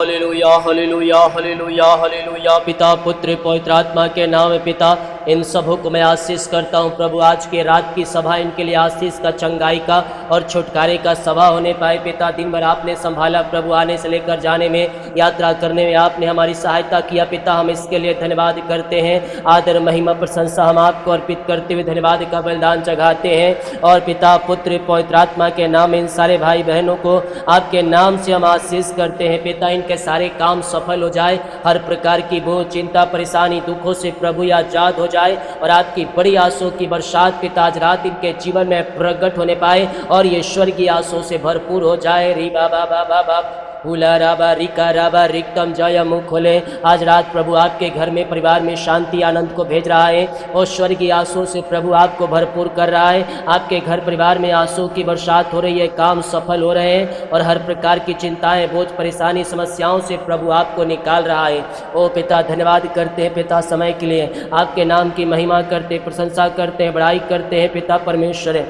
Hallelujah hallelujah hallelujah hallelujah. पिता पुत्र पवित्र आत्मा के नाम में पिता इन सबों को मैं आशीष करता हूँ प्रभु। आज के रात की सभा इनके लिए आशीष का, चंगाई का और छुटकारे का सभा होने पाए पिता। दिन भर आपने संभाला प्रभु, आने से लेकर जाने में, यात्रा करने में आपने हमारी सहायता किया पिता। हम इसके लिए धन्यवाद करते हैं। आदर महिमा प्रशंसा हम आपको अर्पित करते हुए धन्यवाद का बलिदान चढ़ाते हैं। और पिता पुत्र पवित्र आत्मा के नाम में इन सारे भाई बहनों को आपके नाम से हम आशीष करते हैं पिता। इनके सारे काम सफल हो जाए, हर प्रकार की बोझ, चिंता, परेशानी, दुखों से प्रभु आजाद हो जाए और आपकी बड़ी आंसू की बरसात पिता आज रात इनके जीवन में प्रकट होने पाए और ये स्वर्गीय आंसू से भरपूर हो जाए। री बाबा बाबा बाबा उला राबा रिका राबा रिक्तम जय मुख खोले। आज रात प्रभु आपके घर में, परिवार में शांति आनंद को भेज रहा है और स्वर्गीय आंसू से प्रभु आपको भरपूर कर रहा है। आपके घर परिवार में आंसू की बरसात हो रही है, काम सफल हो रहे हैं और हर प्रकार की चिंताएं, बोझ, परेशानी, समस्याओं से प्रभु आपको निकाल रहा है। ओ पिता धन्यवाद करते हैं पिता समय के लिए, आपके नाम की महिमा करते, प्रशंसा करते हैं, बड़ाई करते हैं पिता परमेश्वर।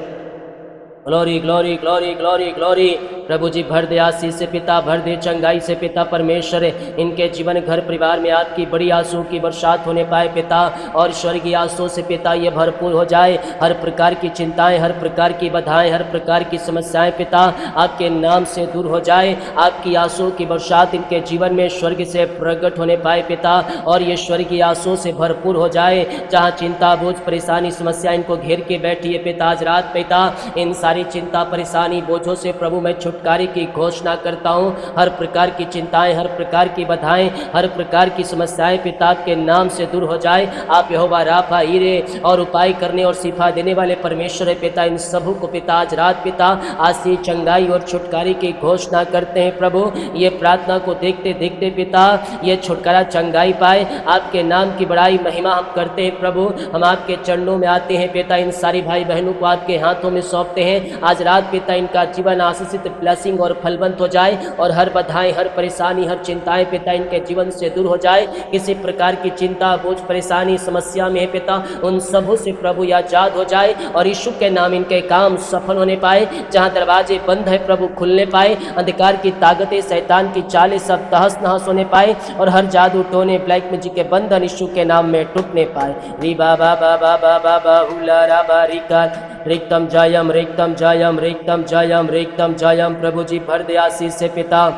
Glory glory glory glory glory. प्रभु जी भर दे आशीष से पिता, भर दे चंगाई से पिता परमेश्वर। इनके जीवन घर परिवार में आपकी बड़ी आंसू की बरसात होने पाए पिता और स्वर्गीय आंसू से पिता ये भरपूर हो जाए। हर प्रकार की चिंताएं, हर प्रकार की बाधाएं, हर प्रकार की समस्याएं पिता आपके नाम से दूर हो जाए। आपकी आंसू की बरसात इनके जीवन में स्वर्ग से प्रकट होने पाए पिता और ये स्वर्गीय आंसू से भरपूर हो जाए। जहाँ चिंता, बोझ, परेशानी, समस्या इनको घेर के बैठी है पिता, आज रात पिता इन सारी चिंता, परेशानी, बोझों से प्रभु मैं छुटकारे की घोषणा करता हूँ। हर प्रकार की चिंताएं, हर प्रकार की बाधाएं, हर प्रकार की समस्याएं पिता के नाम से दूर हो जाए। आप यहोवा राफा, हीरे और उपाय करने और शिफा देने वाले परमेश्वर है पिता। इन सबों को पिता आज रात पिता आशीष, चंगाई और छुटकारे की घोषणा करते हैं प्रभु। ये प्रार्थना को देखते देखते पिता ये छुटकारा, चंगाई पाए। आपके नाम की बड़ाई महिमा हम करते हैं प्रभु। हम आपके चरणों में आते हैं पिता, इन सारी भाई बहनों को आपके हाथों में सौंपते हैं। आज रात पिता इनका जीवन आशीषित, ब्लेसिंग और फलवंत हो जाए और हर बाधाएं, हर परेशानी, हर चिंताएं पिता इनके जीवन से दूर हो जाए। किसी प्रकार की चिंता, बोझ, परेशानी, समस्या में है पिता उन सबों से प्रभु आजाद हो जाए और यीशु के नाम इनके काम सफल होने पाए। जहां दरवाजे बंद है प्रभु खुलने पाए, अंधकार की ताकतें, शैतान की चालें सब तहस नहस होने पाए और हर जादू, टोने, ब्लैक मैजिक के बंधन यीशु के नाम में टूटने पाए। री बाबा बाबा बाबा बाहुला राबा रिका रिक्तम जयम रिक्तम जयम रिक्तम जयम रिक्तम जयम। प्रभु जी भर दे आशीष से पिता,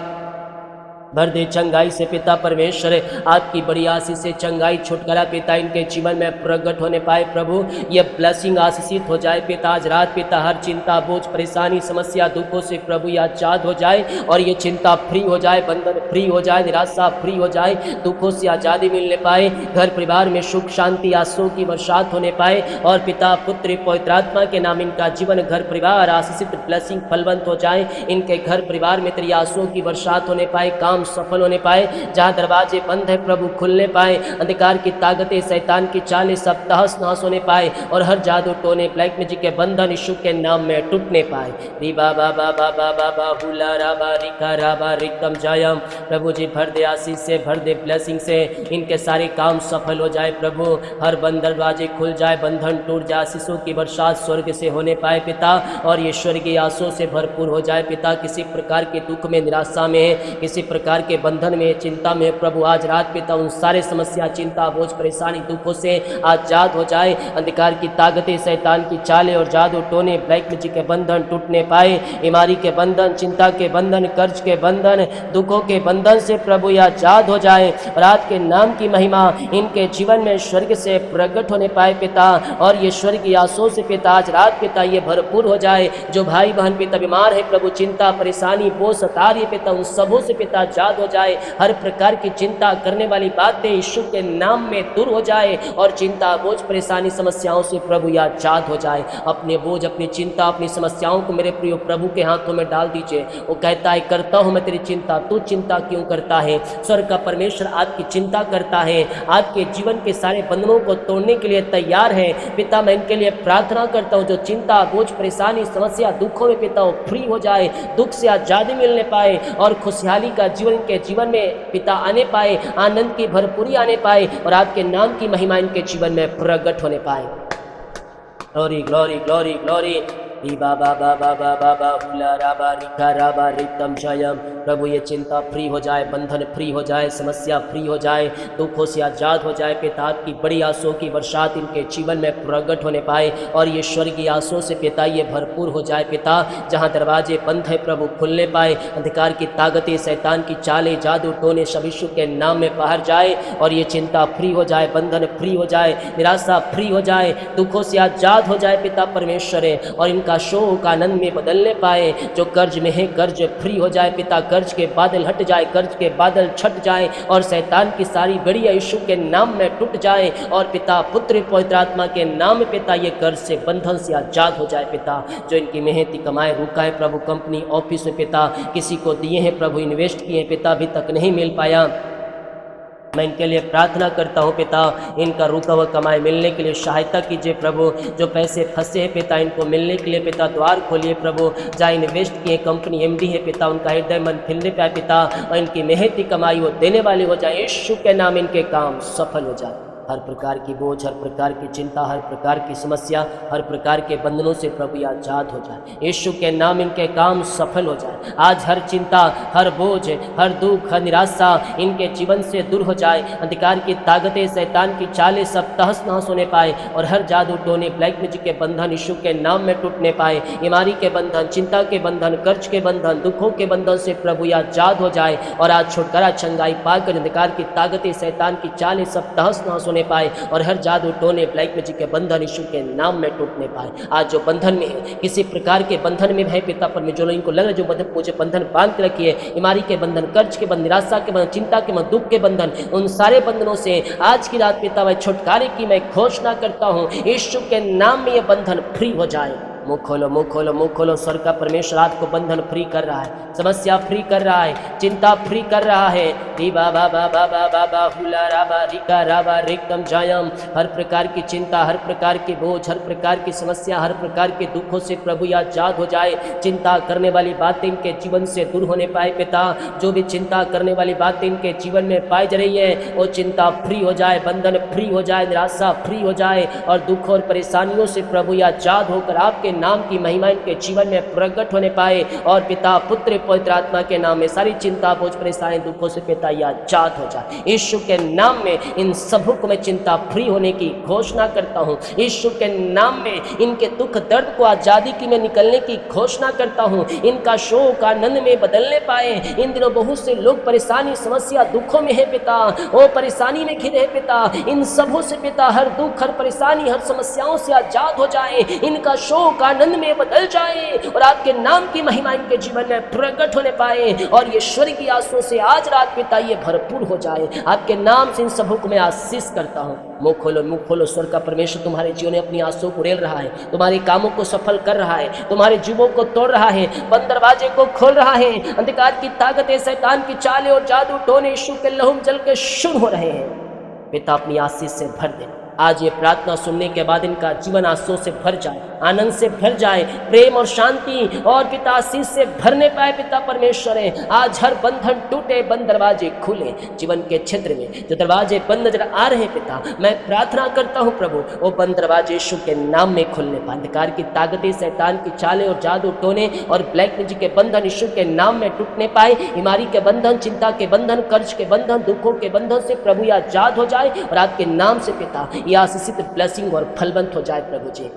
भर दे चंगाई से पिता परमेश्वर। आपकी बड़ी आशीष से चंगाई, छुटकारा पिता इनके जीवन में प्रकट होने पाए प्रभु। ये ब्लेसिंग आशीषित हो जाए पिता आज रात पिता। हर चिंता, बोझ, परेशानी, समस्या, दुखों से प्रभु आजाद हो जाए और ये चिंता फ्री हो जाए, बंधन फ्री हो जाए, निराशा फ्री हो जाए, दुखों से आज़ादी मिलने पाए। घर परिवार में सुख, शांति, आंसू की बरसात होने पाए और पिता पुत्र पवित्र आत्मा के नाम इनका जीवन, घर परिवार आशीषित, ब्लेसिंग फलवंत हो जाए। इनके घर परिवार में तेरी आंसू की बरसात होने पाए, काम सफल होने पाए। जहां दरवाजे बंद है प्रभु खुलने पाए, अंधकार की ताकतें, शैतान की चालें सब तहस नहस होने पाए और हर जादू, टोने, ब्लैक मैजिक के बंधन यीशु के नाम में टूटने पाए। री बाबा बाबा बाबा बाहुला राबा रिका राबा रिक्तम जयम। प्रभु जी भर दे आशीष से, भर दे ब्लेसिंग से, इनके सारे काम सफल हो जाए प्रभु। हर बंद दरवाजे खुल जाए, बंधन टूट जाए, आशीषों की बरसात स्वर्ग से होने पाए पिता और ये स्वर्गीय आंसू से भरपूर हो जाए पिता। किसी प्रकार के दुख में, निराशा में, किसी प्रकार के बंधन में, चिंता में प्रभु आज रात पिता उन सारे समस्या, चिंता, बोझ, परेशानी, दुखों से आजाद हो जाए। अंधकार की ताकतें, शैतान की चालें और जादू, टोने, ब्लैक मैजिक के बंधन टूटने पाए। बीमारी के बंधन, चिंता के बंधन, कर्ज के बंधन, दुखों के बंधन से प्रभु आजाद हो जाए और आज के नाम की महिमा इनके जीवन में स्वर्ग से प्रकट होने पाए पिता और ये स्वर्गीय आंसू से पिता आज रात पिता ये भरपूर हो जाए। जो भाई बहन पिता बीमार है प्रभु, चिंता, परेशानी, बोझ सता रही है पिता उन सबों से पिता आजाद हो जाए। हर प्रकार की चिंता करने वाली बातें यीशु के नाम में दूर हो जाए और चिंता, बोझ, परेशानी, समस्याओं से प्रभु आजाद हो जाए। अपने बोझ, अपनी चिंता, अपनी समस्याओं को मेरे प्रिय प्रभु के हाथों में डाल दीजिए। वो कहता है करता हूँ मैं तेरी चिंता, तू चिंता क्यों करता है। स्वर्ग का परमेश्वर आपकी चिंता करता है, आपके जीवन के सारे बंधनों को तोड़ने के लिए तैयार है पिता। मैं इनके लिए प्रार्थना करता हूँ जो चिंता, बोझ, परेशानी, समस्या, दुखों में पिता वो फ्री हो जाए, दुख से आजादी मिलने पाए और खुशहाली का जीवन के जीवन में पिता आने पाए, आनंद की भरपूरी आने पाए और आपके नाम की महिमा इनके जीवन में प्रकट होने पाए। Glory glory glory glory. री बाबा बाबा बाबा बाहुला राबा रिका राबा रितम जयम। प्रभु ये चिंता फ्री हो जाए, बंधन फ्री हो जाए, समस्या फ्री हो जाए, दुखों से आज़ाद हो जाए। पिता आपकी बड़ी आंसुओं की बरसात इनके जीवन में प्रकट होने पाए और ये स्वर्गीय आंसुओं से पिता ये भरपूर हो जाए। पिता जहाँ दरवाजे बंद है प्रभु खुलने पाए, अंधकार की ताकतें, शैतान की चालें, जादू टोने सब यीशु के नाम में बाहर जाए और ये चिंता फ्री हो जाए, बंधन फ्री हो जाए, निराशा फ्री हो जाए, दुखों से आज़ाद हो जाए पिता परमेश्वर है। और इनका शोक आनंद में बदलने पाए। जो कर्ज में है कर्ज फ्री हो जाए पिता, कर्ज के बादल हट जाए, कर्ज के बादल छट जाए और शैतान की सारी गड़िया यीशु के नाम में टूट जाए और पिता पुत्र पवित्र आत्मा के नाम में पिता ये कर्ज से बंधन से आज़ाद हो जाए। पिता जो इनकी मेहनती कमाए रुका है प्रभु, कंपनी ऑफिस में पिता किसी को दिए हैं प्रभु, इन्वेस्ट किए पिता, अभी तक नहीं मिल पाया, मैं इनके लिए प्रार्थना करता हूँ पिता, इनका रुका हुआ कमाई मिलने के लिए सहायता कीजिए प्रभु। जो पैसे फंसे हैं पिता इनको मिलने के लिए पिता द्वार खोलिए प्रभु। जहाँ इन्वेस्ट किए कंपनी एमडी है पिता, उनका हृदय मन खिलने पाए पिता और इनकी मेहनती कमाई वो देने वाली हो जाए। यीशु के नाम इनके काम सफल हो जाए। हर प्रकार की बोझ, हर प्रकार की चिंता, हर प्रकार की समस्या, हर प्रकार के बंधनों से प्रभु आजाद हो जाए। यीशु के नाम इनके काम सफल हो जाए। आज हर चिंता, हर बोझ, हर दुख, हर निराशा इनके जीवन से दूर हो जाए। अंधकार की ताकतें, शैतान की चालें सब तहस नहस होने पाए और हर जादू टोने, ब्लैक मैजिक के बंधन यीशु के नाम में टूटने पाए। बीमारी के बंधन, चिंता के बंधन, कर्ज के बंधन, दुखों के बंधन से प्रभु आजाद हो जाए और आज छुटकारा चंगाई पाकर अंधकार की ताकतें, शैतान की चालें सब तहस नहस होने पाए और हर जादू टोने, ब्लैक मैजिक के बंधन यीशु के नाम में टूटने पाए। आज जो बंधन में है, किसी प्रकार के बंधन में है पिता परमेश्वर, जो इनको लग रहा है जो बंधन मुझे बंधन बांध के रखिए, बीमारी के बंधन, कर्ज के बंधन, निराशा के बंधन, चिंता के बंधन, दुख के बंधन, उन सारे बंधनों से आज की रात पिता मैं छुटकारे की मैं घोषणा करता हूँ। यीशु के नाम में ये बंधन फ्री हो जाए। मुँह खोलो, मुँह खोलो, मुँह खोलो। स्वर्ग का परमेश्वर आपको बंधन फ्री कर रहा है, समस्या फ्री कर रहा है, चिंता फ्री कर रहा है। री बाबा बाबा बाबा बाहुला राबा रिका राबा रिकम जायम। हर प्रकार की चिंता, हर प्रकार की बोझ, हर प्रकार की समस्या, हर प्रकार के दुखों से प्रभु आजाद हो जाए। चिंता करने वाली बातें इनके जीवन से दूर होने पाए पिता। जो भी चिंता करने वाली बातें इनके जीवन में पाई जा रही है वो चिंता फ्री हो जाए, बंधन फ्री हो जाए, निराशा फ्री हो जाए और दुख और परेशानियों से प्रभु आजाद होकर आपके नाम की महिमा इनके जीवन में प्रकट होने पाए और पिता पुत्र पवित्र आत्मा के नाम में सारी चिंता, बोझ, परेशानी, दुखों से पिता आजाद हो जाए। यीशु के नाम में इन सबों को मैं चिंता फ्री होने की घोषणा करता हूँ। यीशु के नाम में इनके दुख दर्द को आजादी की में निकलने की घोषणा करता हूँ। इनका शोक आनंद में बदलने पाए। इन दिनों बहुत से लोग परेशानी, समस्या, दुखों में है पिता, वो परेशानी में घिरे है पिता। इन सबों से पिता हर दुख, हर परेशानी, हर समस्याओं से आजाद हो जाए। इनका शोक आनंद में बदल जाए और आपके नाम की महिमा इनके जीवन में प्रकट होने पाए और ये स्वर्ग की आंसुओं से आज रात पिता ये भरपूर हो जाए। आपके नाम से इन सबों को मैं आशीष करता हूँ। मुँह खोलो, मुँह खोलो। स्वर्ग का परमेश्वर तुम्हारे जीवन में अपनी आंसुओं को उड़ेल रहा है, तुम्हारे कामों को सफल कर रहा है, तुम्हारे जीवों को तोड़ रहा है, बंद दरवाजे को खोल रहा है। अंधकार की ताकतें, शैतान की चालें और जादू टोने यीशु के लहू में जल के शून्य हो रहे हैं। पिता अपनी आशीष से भर दे। आज ये प्रार्थना सुनने के बाद इनका जीवन आंसुओं से भर जाए, आनंद से भर जाए, प्रेम और शांति और पिता आशीष से भरने पाए पिता परमेश्वर है। आज हर बंधन टूटे, बंद दरवाजे खुले जीवन के क्षेत्र में। जो दरवाजे बंद नजर आ रहे हैं पिता, मैं प्रार्थना करता हूँ प्रभु वो बंद दरवाजे यीशु के नाम में खुलने पाए। अंधकार की ताकतें, शैतान की चालें और जादू टोने और ब्लैक मैजिक के बंधन यीशु के नाम में टूटने पाए। बीमारी के बंधन, चिंता के बंधन, कर्ज के बंधन, दुखों के बंधन से प्रभु आजाद हो जाए और आपके नाम से पिता यह आशीषित ब्लेसिंग और फलवंत हो जाए। प्रभु जी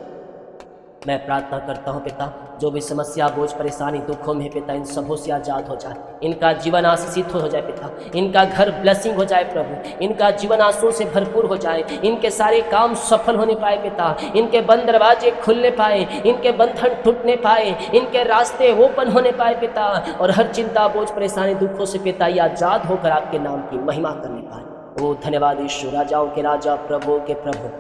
मैं प्रार्थना करता हूँ पिता जो भी समस्या, बोझ, परेशानी, दुखों में पिता इन सबों से आजाद हो जाए। इनका जीवन आशीषित हो जाए पिता, इनका घर ब्लेसिंग हो जाए प्रभु, इनका जीवन आंसुओं से भरपूर हो जाए, इनके सारे काम सफल होने पाए पिता, इनके बंद दरवाजे खुलने पाए, इनके बंधन टूटने पाए, इनके रास्ते ओपन होने पाए पिता और हर चिंता, बोझ, परेशानी, दुखों से पिता ये आजाद होकर आपके नाम की महिमा करने पाए। ओ धन्यवाद यीशु, राजाओं के राजा, प्रभुओं के प्रभु,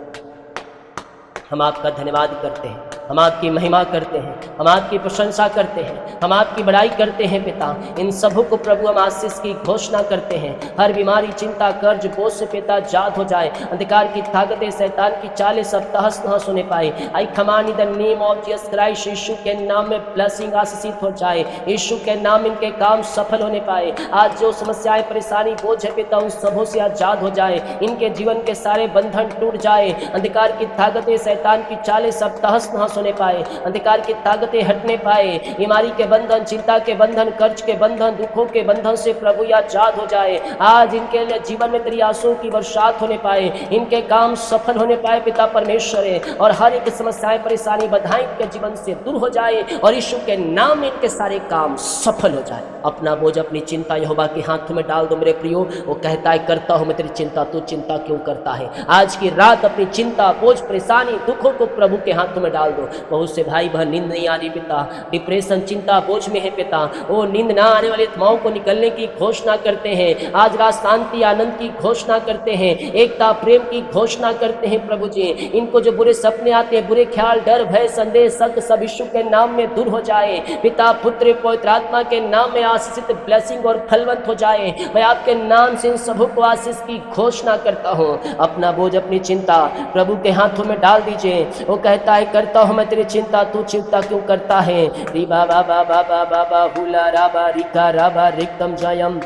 हम आपका धन्यवाद करते हैं, हम आपकी महिमा करते हैं, हम आपकी प्रशंसा करते हैं, हम आपकी बड़ाई करते हैं पिता। इन सबों को प्रभु हम आशीष की घोषणा करते हैं। हर बीमारी, चिंता, कर्ज, बोझ से पिता आजाद हो जाए। अंधकार की ताकतें, शैतान की चालें सब तहस नहस होने पाए। I command in the name of Jesus Christ, Yeshu के नाम में ब्लेसिंग आशीषित हो जाए। यीशु के नाम इनके काम सफल होने पाए। आज जो समस्याएं, परेशानी, बोझ है पिता उन सबों से आजाद हो जाए। इनके जीवन के सारे बंधन टूट जाए। अंधकार की ताकतें, शैतान की चालें सब तहस नहस होने पाए, अंधकार की ताकतें हटने पाए, बीमारी के बंधन, चिंता के बंधन, कर्ज के बंधन, दुखों के बंधन से प्रभु ये आजाद हो जाए। आज इनके लिए जीवन में तेरी आंसुओं की बरसात होने पाए, इनके काम सफल होने पाए पिता परमेश्वर है, और हर एक समस्याएं परेशानी बाधाएं इनके जीवन से दूर हो जाए और यीशु के नाम में इनके सारे काम सफल हो जाए। अपना बोझ अपनी चिंता यहोवा के हाथ में डाल दो मेरे प्रियो। वो कहता है करता हूं मैं तेरी चिंता, तू चिंता क्यों करता है। आज की रात अपनी चिंता, बोझ, परेशानी, दुखों को प्रभु के हाथों में डाल दो। बहुत से भाई बहन नींद नहीं आ रही पिता, डिप्रेशन, चिंता, बोझ में है पिता, वो नींद ना आने वाली आत्माओं को निकलने की घोषणा करते हैं। आज रात शांति आनंद की घोषणा करते हैं, एकता प्रेम की घोषणा करते हैं प्रभु जी। इनको जो बुरे सपने आते हैं, बुरे ख्याल, डर, भय, संदेह, शक सब यीशु के नाम में दूर हो जाए। पिता पुत्र पवित्र आत्मा के नाम में आशीषित, ब्लेसिंग और फलवंत हो जाए। मैं आपके नाम से इन सबों को आशीष की घोषणा करता हूँ। अपना बोझ अपनी चिंता प्रभु के हाथों में डाल दीजिए। वो कहता है करता हूँ मैं तेरी चिंता, तू चिंता क्यों करता है। री बाबा बाबा बाबा बाहुला राबा रिका राबा रिक्तम जयम।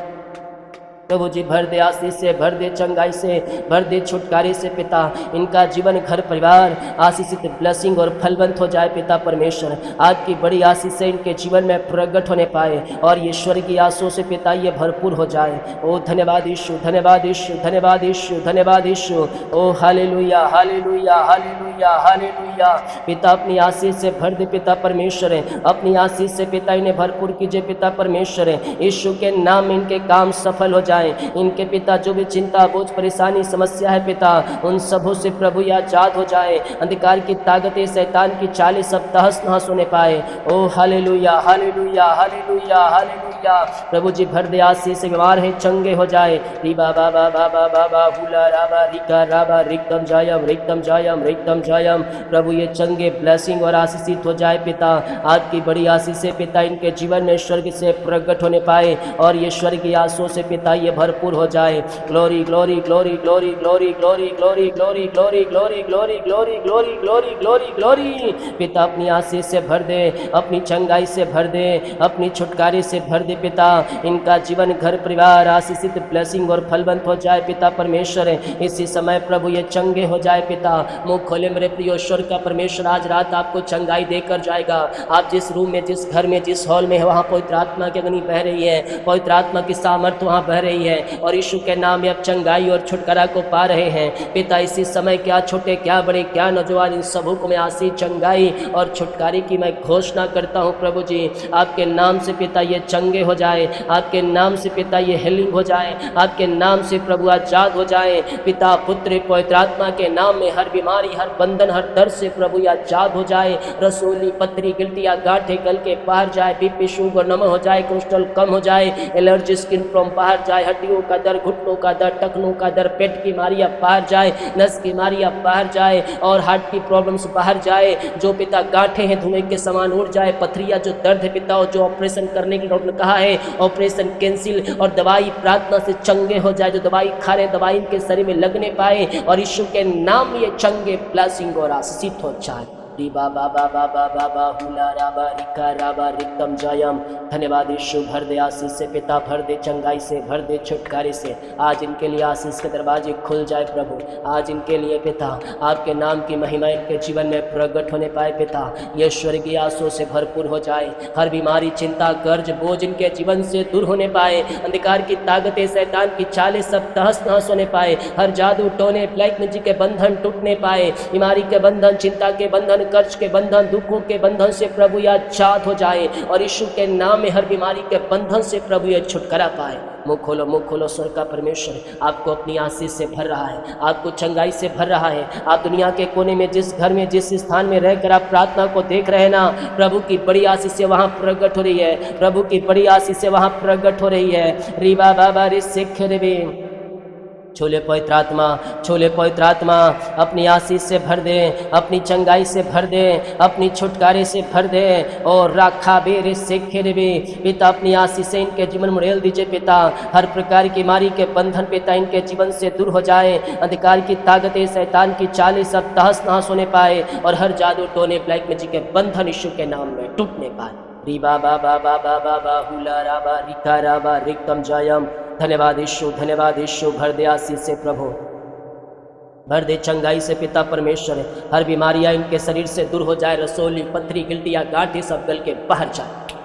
प्रभु जी भर दे आशीष से, भर दे चंगाई से, भर दे छुटकारे से पिता। इनका जीवन, घर, परिवार आशीषित, ब्लेसिंग और फलवंत हो जाए पिता परमेश्वर। आज की बड़ी आशीष से इनके जीवन में प्रकट होने पाए और ये स्वर्ग की आशीषों से पिता ये भरपूर हो जाए। ओ धन्यवाद यीशु, धन्यवाद यीशु, धन्यवाद यीशु, धन्यवाद यीशु। ओ हालेलुया, हालेलुया, हालेलुया, हालेलुया। पिता अपनी आशीष से भर दे पिता परमेश्वर, अपनी आशीष से पिता इन्हें भरपूर कीजिए पिता परमेश्वर। यीशु के नाम में इनके काम सफल हो जाए। इनके पिता जो भी चिंता, बोझ, परेशानी, समस्या है पिता, उन सबों से प्रभु ये आजाद हो जाए। अंधकार की ताकतें, शैतान की चालें सब तहस नहस होने पाए। ओ हालेलुया, हालेलुया, हालेलुया, हालेलुया। प्रभु जी भर दे आशीष से, बीमार है चंगे हो जाए। री बाबा बाबा बाबा बाहुला राबा रिका राबा रिक्तम जयम, रिक्तम जयम, रिक्तम जयम। प्रभु ये चंगे, ब्लेसिंग और आशीषित हो जाए पिता। आज की बड़ी आशीष से पिता इनके जीवन में स्वर्ग से प्रकट होने पाए और ये स्वर्ग की आशीषों से पिता ये भरपूर हो जाए। Glory glory glory glory glory glory glory glory glory glory glory glory glory glory glory glory. पिता अपनी आशीष से भर दे, अपनी चंगाई से भर दे, अपनी छुटकारे से भर दे पिता। इनका जीवन, घर, परिवार आशीषित, ब्लेसिंग और फलवंत हो जाए पिता परमेश्वर। इसी समय प्रभु ये चंगे हो जाए पिता। मुंह खोले मेरे प्रिय ईश्वर का परमेश्वर आज रात आपको चंगाई देकर जाएगा। आप जिस रूम में, जिस घर में, जिस हॉल में है वहाँ पवित्र आत्मा की अग्नि बह रही है, पवित्र आत्मा की सामर्थ्य वहाँ बह रही है और यीशु के नाम में अब चंगाई और छुटकारा को पा रहे हैं पिता। इसी समय क्या छोटे, क्या बड़े, क्या नौजवान, इन सबों को मैं आशीष, चंगाई और छुटकारे की मैं घोषणा करता हूँ प्रभु जी। आपके नाम से पिता ये चंगे हो जाए, आपके नाम से पिता ये हीलिंग हो जाए, आपके नाम से प्रभु आजाद हो जाए पिता पुत्र पवित्र आत्मा के नाम में। हर बीमारी, हर बंधन, हर दर्द से प्रभु आजाद हो जाए। रसोली, पथरी, गिल्टियाँ, गांठे गल के बाहर जाए, बीपी, शुगर नम हो जाए, कोलेस्ट्रॉल कम हो जाए, एलर्जी, स्किन प्रॉब्लम बाहर जाए, हड्डियों का दर्द, घुटनों का दर्द, टखनों का दर्द, पेट की बीमारियां बाहर जाए, नस की बीमारियां बाहर जाए और हार्ट की प्रॉब्लम्स बाहर जाए। जो पिता गांठे हैं धुएं के समान उड़ जाए, पथरियां जो दर्द है पिता और जो ऑपरेशन करने की डॉक्टर ने कहा है ऑपरेशन कैंसिल और दवाई प्रार्थना से चंगे हो जाए। जो दवाई खा रहे दवाई इनके शरीर में लगने पाए और यीशु के नाम में ये चंगे, ब्लेसिंग और आशीषित हो जाए। बाबा बाबा बाबा बाहुला राबा रिका राबा रिक्तम जयम। धन्यवाद यीशु, भर दे आशीष से पिता, भर दे चंगाई से, भर दे छुटकारे से। आज इनके लिए आशीष के दरवाजे खुल जाए प्रभु। आज इनके लिए पिता आपके नाम की महिमा इनके जीवन में प्रकट होने पाए पिता। ये स्वर्गीय आशीषों से भरपूर हो जाए। हर बीमारी, चिंता, कर्ज, बोझ इनके जीवन से दूर होने पाए। अंधकार की ताकतें, शैतान की चालें सब तहस नहस होने पाए। हर जादू, टोने, ब्लैक मैजिक के बंधन टूटने पाए। बीमारी के बंधन, चिंता के बंधन, कर्ज के बंधन, दुखों के बंधन से प्रभु ये आजाद हो जाए और यीशु के नाम में हर बीमारी के बंधन से प्रभु ये छुटकारा पाए। मुँह खोलो, मुँह खोलो। स्वर्ग का परमेश्वर आपको अपनी आशीष से भर रहा है, आपको चंगाई से भर रहा है। आप दुनिया के कोने में, जिस घर में, जिस स्थान में रहकर आप प्रार्थना को देख रहे हैं ना, प्रभु की बड़ी आशीष से वहाँ प्रकट हो रही है। प्रभु की बड़ी आशीष से वहाँ प्रकट हो रही है। रीबा बाबा रे सिख रे छोले पवित्र आत्मा, छोले पवित्र आत्मा अपनी आशीष से भर दे, अपनी चंगाई से भर दे, अपनी छुटकारे से भर दे और राखा बेरे सेखे भी पिता अपनी आशीष से इनके जीवन में रेल दीजिए पिता। हर प्रकार की बीमारी के बंधन पिता इनके जीवन से दूर हो जाए। अंधकार की ताकतें, शैतान की चालें सब तहस नहस होने पाए और हर जादू, टोने, ब्लैक मैजिक के बंधन यीशु के नाम में टूटने पाए। री बाबा बाबा बाबा बाहुला राबा रिका राबा रिक्तम जयम। धन्यवाद यीशु, धन्यवाद यीशु, भर दे आशीष से प्रभु। भर दे चंगाई से पिता परमेश्वर। हर बीमारियां इनके शरीर से दूर हो जाए, रसोली, पथरी, गिल्टियाँ, गांठें सब गल के बाहर जाए।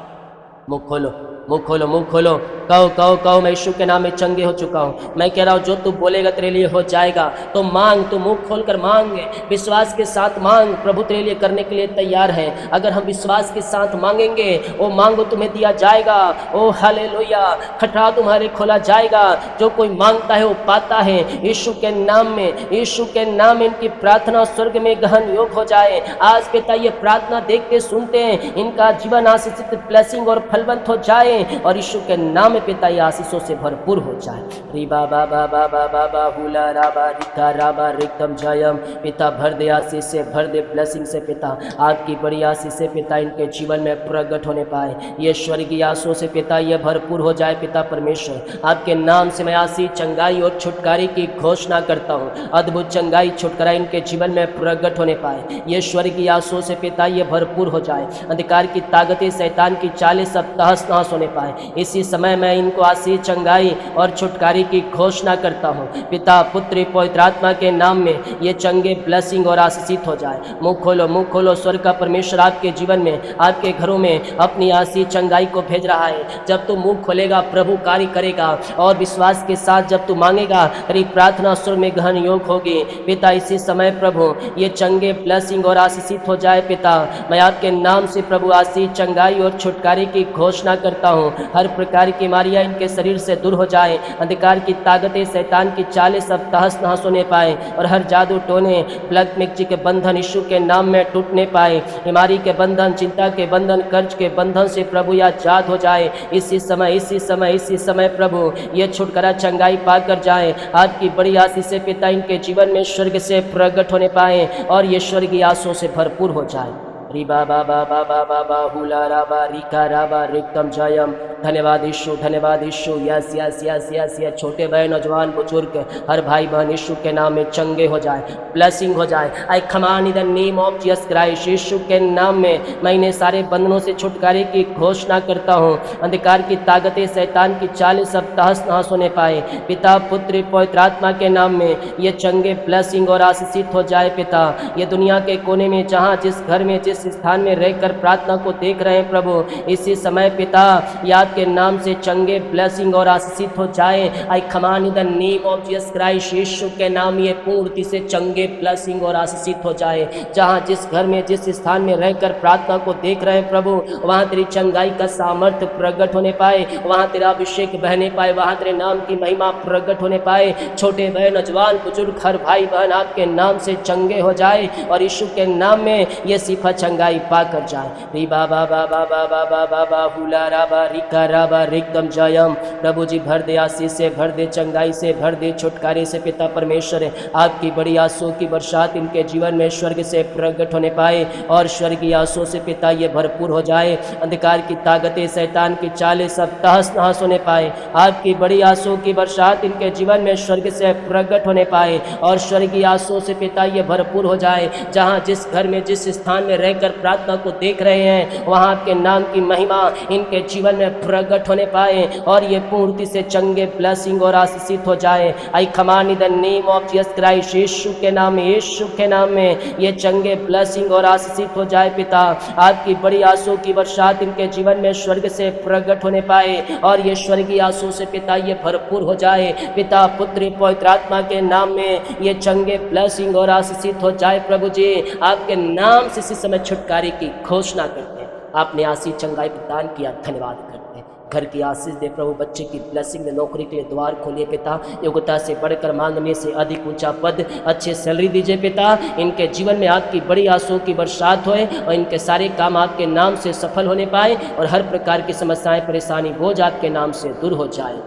मुँह खोलो, मुँह खोलो, मुँह खोलो, कहो कहो कहो, मैं यीशु के नाम में चंगे हो चुका हूँ। मैं कह रहा हूँ जो तू बोलेगा तेरे लिए हो जाएगा। तो मांग, तू मुंह खोलकर मांग, विश्वास के साथ मांग। प्रभु तेरे लिए करने के लिए तैयार है। अगर हम विश्वास के साथ मांगेंगे, ओ मांगो तुम्हें दिया जाएगा। ओ हालेलुया, खटरा तुम्हारे खोला जाएगा। जो कोई मांगता है वो पाता है। यीशु के नाम में, यीशु के नाम में इनकी प्रार्थना स्वर्ग में गहन योग हो जाए। आज पिता ये प्रार्थना देख के सुनते हैं, इनका जीवन आशीषित, ब्लेसिंग और फलवंत हो जाए और यीशु के नाम में पिता ये आशीषों से भरपूर हो जाए। री बाबा बाबा बाबा बाहुला राबा रिका राबा रिकम जयम। पिता भर दे आशीष से, भर दे ब्लेसिंग से पिता। आपकी बड़ी आशीष से पिता इनके जीवन में प्रकट होने पाए। ये स्वर्गीय आशीषों से पिता ये भरपूर हो जाए। पिता परमेश्वर आपके नाम से मैं आशीष, चंगाई और छुटकारे की घोषणा करता हूँ। अद्भुत चंगाई, छुटकारा इनके जीवन में प्रकट होने पाए। ये स्वर्गीय आशीषों से पिता ये भरपूर हो जाए। अंधकार की ताकतें, शैतान की चालें सब तहस नहस होने पाए। इसी समय मैं इनको आशीष, चंगाई और छुटकारे की घोषणा करता हूँ। पिता, पुत्र, पवित्र आत्मा के नाम में ये चंगे, ब्लेसिंग और आशीषित हो जाए। मुँह खोलो, मुँह खोलो। स्वर्ग का परमेश्वर आपके जीवन में, आपके घरों में अपनी आशीष, चंगाई को भेज रहा है। जब तू मुँह खोलेगा प्रभु कार्य करेगा और विश्वास के साथ जब तू मांगेगा तेरी प्रार्थना स्वर्ग में गहन योग होगी। पिता इसी समय प्रभु ये चंगे, ब्लेसिंग और आशीषित हो जाए। पिता मैं आपके नाम से प्रभु आशीष, चंगाई और छुटकारे की घोषणा करता हूँ। हर प्रकार की बीमारियां इनके शरीर से दूर हो जाए। अंधकार की ताकतें, शैतान की चालें सब तहस नहस होने पाए और हर जादू टोने, प्लग मिक्सी के बंधन यीशु के नाम में टूटने पाए। बीमारी के बंधन, चिंता के बंधन, कर्ज के बंधन से प्रभु यह आजाद हो जाए। इसी समय, इसी समय, इसी समय प्रभु ये छुटकारा, चंगाई पाकर जाए। आपकी बड़ी आशीष से पिता इनके जीवन में स्वर्ग से प्रकट होने पाए और ये स्वर्गीय आशीषों से भरपूर हो जाए। री बाबा बाबा बाबा बाहुला राबा रिका राबा रिकम जयम। धन्यवाद यीशु, धन्यवाद Yeshu. Yes yes yes yes yes. छोटे बहन, नौजवान, बुजुर्ग, हर भाई बहन यीशु के नाम में चंगे हो जाए, ब्लेसिंग हो जाए। I command in the name of Jesus Christ. Yeshu के नाम में मैं इन्हें सारे बंधनों से छुटकारे की घोषणा करता हूँ। अंधकार की ताकतें, शैतान की चालें सब तहस नहस होने पाए। पिता, पुत्र, पवित्र आत्मा के नाम में ये चंगे, ब्लेसिंग और आशीषित हो जाए। पिता ये दुनिया के कोने में, जहाँ जिस घर में, जिस स्थान में रहकर प्रार्थना को देख रहे हैं प्रभु, इसी समय पिता याद के नाम से चंगे, ब्लेसिंग और आशीषित हो जाए। I command in the name of Jesus Christ. Yeshu के नाम ये पूर्ति से चंगे, ब्लेसिंग और आशीषित हो जाए। जहाँ जिस घर में, जिस स्थान में रहकर प्रार्थना को देख रहे हैं प्रभु, वहाँ तेरी चंगाई का सामर्थ्य प्रकट होने पाए, वहाँ तेरा अभिषेक बहने पाए, वहाँ तेरे नाम की महिमा प्रकट होने पाए। छोटे बहन, नौजवान, बुजुर्ग, हर भाई बहन आपके नाम से चंगे हो जाए और यीशु के नाम में ये सिफा चंगाई पाकर जाए। री बाबा बाबा बाबा बाबा बाहुला राबा रिका राबा रिकम जयम। प्रभु जी भर दे आशीष से, भर दे चंगाई से, भर दे छुटकारे से। पिता परमेश्वर आपकी बड़ी आंसू की बरसात इनके जीवन में स्वर्ग से प्रकट होने पाए और स्वर्गीय आंसू से पिता ये भरपूर हो जाए। अंधकार की ताकतें, शैतान की चालें सब तहस नहस होने पाए। आपकी बड़ी आंसू की बरसात इनके जीवन में स्वर्ग से प्रकट होने पाए और स्वर्गीय आंसू से पिता ये भरपूर हो जाए। जहाँ जिस घर में, जिस स्थान में रहकर प्रार्थना को देख रहे हैं, वहाँ आपके नाम की महिमा इनके जीवन में प्रकट होने पाए और ये पूर्ति से चंगे, ब्लेसिंग और आशीषित हो जाए। I command in the name of Jesus Christ. Yeshu के नाम में, यीशु के नाम में ये चंगे, ब्लेसिंग और आशीषित हो जाए। पिता आपकी बड़ी आंसू की बरसात इनके जीवन में स्वर्ग से प्रकट होने पाए और ये स्वर्गीय आंसू से पिता ये भरपूर हो जाए। पिता, पुत्र, पवित्र आत्मा के नाम में ये चंगे, ब्लेसिंग और आशीषित हो जाए। प्रभु जी आपके नाम से इसी समय छुटकारे की घोषणा करते हैं। आपने आशीष, चंगाई प्रदान किया, धन्यवाद करते हैं। घर की आशीष दे प्रभु, बच्चे की ब्लेसिंग दे, नौकरी के लिए द्वार खोलिए पिता। योग्यता से बढ़कर मांगने से अधिक ऊंचा पद, अच्छे सैलरी दीजिए पिता। इनके जीवन में आपकी बड़ी आंसू की बरसात होए और इनके सारे काम आपके नाम से सफल होने पाए और हर प्रकार की समस्याएं, परेशानी, बोझ आपके नाम से दूर हो जाए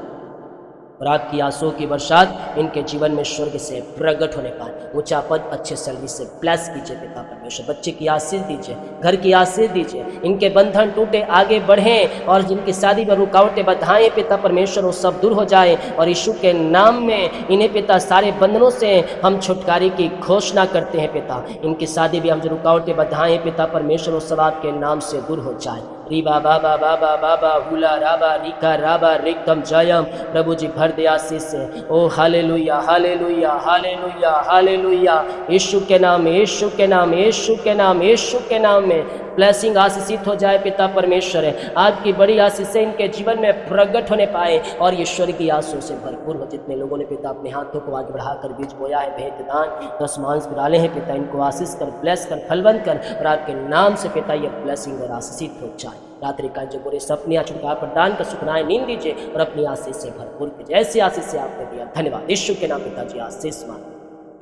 और आपकी आंसू की बरसात इनके जीवन में स्वर्ग से प्रकट होने पाए। ऊंचा पद, अच्छे सैलरी से ब्लेस कीजिए पिता परमेश्वर। बच्चे की आशीष दीजिए, घर की आशीष दीजिए। इनके बंधन टूटे, आगे बढ़ें और जिनकी शादी में रुकावटें, बाधाएं पिता परमेश्वर वो सब दूर हो जाए और यीशु के नाम में इन्हें पिता सारे बंधनों से हम छुटकारे की घोषणा करते हैं पिता। इनकी शादी भी हम जो रुकावटें, बाधाएं पिता परमेश्वर वो सब आपके नाम से दूर हो जाए। री बाबा बाबा बाबा बा हुला राबा रिका राबा रिकम जयम। प्रभु जी भर दे आशीष से। ओ हालेलुया हालेलुया हालेलुया हालेलुया। यीशु के नाम में, यीशु के नाम में, यीशु के नाम में, यीशु के नाम में ब्लेसिंग आशीषित हो जाए पिता परमेश्वर है। आपकी बड़ी आशीषें इनके जीवन में प्रकट होने पाए और ईश्वर की आंसू से भरपूर हो। जितने लोगों ने पिता अपने हाथों को आगे बढ़ाकर बीज बोया है, भेंट दान 10 मांस डाले हैं पिता, इनको आशीष कर, ब्लेस कर, फलवंत कर और आपके नाम से पिता ये ब्लेसिंग और आशीषित हो जाए। रात्रि का जो बुरे सपने छुटकारा प्रदान कर सुखनाएं नींद दीजिए और अपनी आशीष से भरपूर कीजिए। ऐसी आशीष से आपने दिया, धन्यवाद। यीशु के नाम पिताजी आशीष मान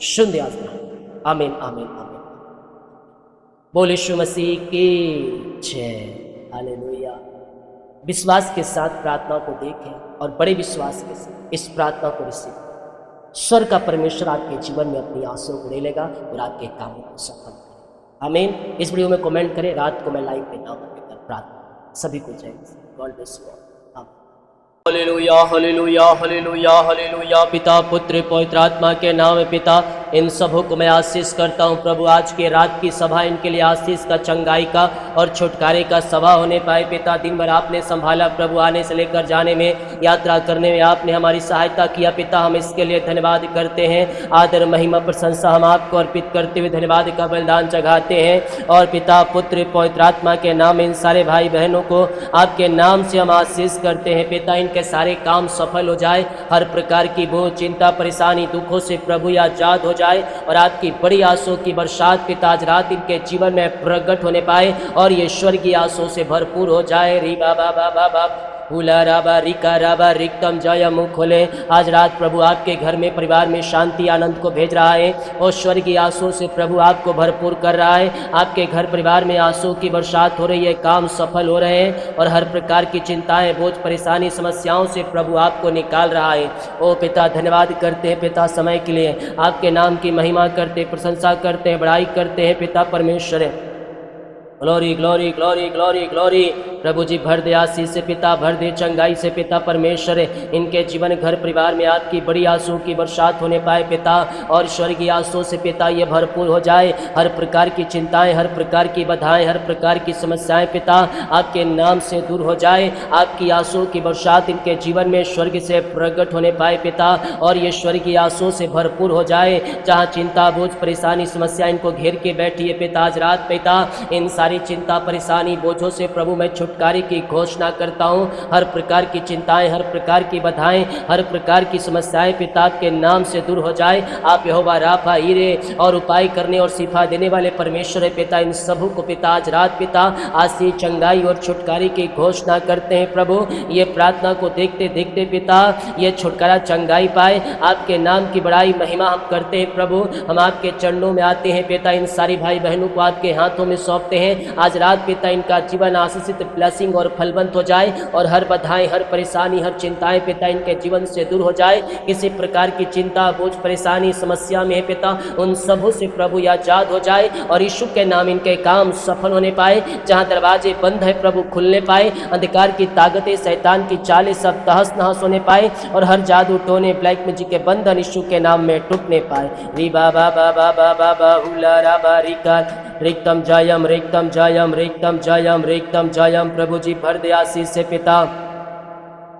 शुद्ध आमीन आमीन आमीन। बोल यीशु मसीह की जय। हालेलुया। विश्वास के साथ प्रार्थना को देखें और बड़े विश्वास के साथ इस प्रार्थना को रिसीव। स्वर्ग का परमेश्वर आपके जीवन में अपनी आंसुओं को ले लेगा और आपके कामों को सफल करेगा। आमीन। इस वीडियो में कमेंट करें। रात को मैं लाइव पे नाम लेकर प्रार्थना। सभी को जय। God bless you. Hallelujah hallelujah hallelujah hallelujah. पिता पुत्र पवित्र आत्मा के नाम में पिता, इन सबों को मैं आशीष करता हूँ प्रभु। आज के रात की सभा इनके लिए आशीष का, चंगाई का और छुटकारे का सभा होने पाए पिता। दिन भर आपने संभाला प्रभु, आने से लेकर जाने में, यात्रा करने में आपने हमारी सहायता किया पिता। हम इसके लिए धन्यवाद करते हैं। आदर महिमा प्रशंसा हम आपको अर्पित करते हुए धन्यवाद का बलिदान चढ़ाते हैं। और पिता पुत्र पवित्र आत्मा के नाम में इन सारे भाई बहनों को आपके नाम से हम आशीष करते हैं पिता। इनके सारे काम सफल हो जाए, हर प्रकार की बोझ, चिंता, परेशानी, दुखों से प्रभु आजाद हो जाए और आपकी बड़ी आंसुओं की बरसात पिता आज रात इनके जीवन में प्रकट होने पाए और ये ईश्वर की आंसुओं से भरपूर हो जाए। री बाबा बाबा बाबा हुला राबा रिका राबा रिक्तम जय। मुँह खोले। आज रात प्रभु आपके घर में, परिवार में शांति आनंद को भेज रहा है और स्वर्ग की आंसुओं से प्रभु आपको भरपूर कर रहा है। आपके घर परिवार में आंसुओं की बरसात हो रही है, काम सफल हो रहे हैं और हर प्रकार की चिंताएं, बोझ, परेशानी, समस्याओं से प्रभु आपको निकाल रहा है। ओ पिता धन्यवाद करते हैं पिता समय के लिए। आपके नाम की महिमा करते, प्रशंसा करते हैं, बड़ाई करते हैं पिता परमेश्वर है। Glory glory glory glory glory. प्रभु जी भर दे आशीष से पिता, भर दे चंगाई से पिता परमेश्वर। इनके जीवन घर परिवार में आपकी बड़ी आंसू की बरसात होने पाए पिता और स्वर्गीय आंसू से पिता ये भरपूर हो जाए। हर प्रकार की चिंताएं, हर प्रकार की बाधाएं, हर प्रकार की समस्याएं पिता आपके नाम से दूर हो जाए। आपकी आंसू की बरसात इनके जीवन में स्वर्ग से प्रकट होने पाए पिता और ये स्वर्गीय आंसू से भरपूर हो जाए। जहाँ चिंता, बोझ, परेशानी, समस्या इनको घेर के बैठी है पिता, आज रात पिता इन सारी चिंता, परेशानी, बोझों से प्रभु मैं छुटकारे की घोषणा करता हूँ। हर प्रकार की चिंताएं, हर प्रकार की बाधाएं, हर प्रकार की समस्याएं पिता के नाम से दूर हो जाए। आप यहोवा राफा, हीरे और उपाय करने और शिफा देने वाले परमेश्वर है पिता। इन सबों को पिता आज रात पिता आशीष, चंगाई और छुटकारे की घोषणा करते हैं प्रभु। ये प्रार्थना को देखते देखते पिता ये छुटकारा, चंगाई पाए। आपके नाम की बड़ाई महिमा हम करते हैं प्रभु। हम आपके चरणों में आते हैं पिता। इन सारी भाई बहनों को आपके हाथों में सौंपते हैं। आज रात पिता इनका जीवन आशीषित, ब्लेसिंग और फलवंत हो जाए और हर बाधाएं, हर परेशानी, हर चिंताएं पिता इनके जीवन से दूर हो जाए। किसी प्रकार की चिंता, बोझ, परेशानी, समस्या में है पिता, उन सबों से प्रभु आजाद हो जाए और यीशु के नाम इनके काम सफल होने पाए। जहां दरवाजे बंद है प्रभु खुलने पाए। अंधकार की ताकतें, शैतान की चालें सब तहस नहस होने पाए और हर जादू, टोने, ब्लैक मैजिक के बंधन यीशु के नाम में टूटने पाए। री बाबा बाबा बाबा बाहुला राबा रिका रिक्तम जयम रिक्तम जयम रिक्तम जयम रिक्तम जयम। प्रभु जी भर दे आशीष से पिता,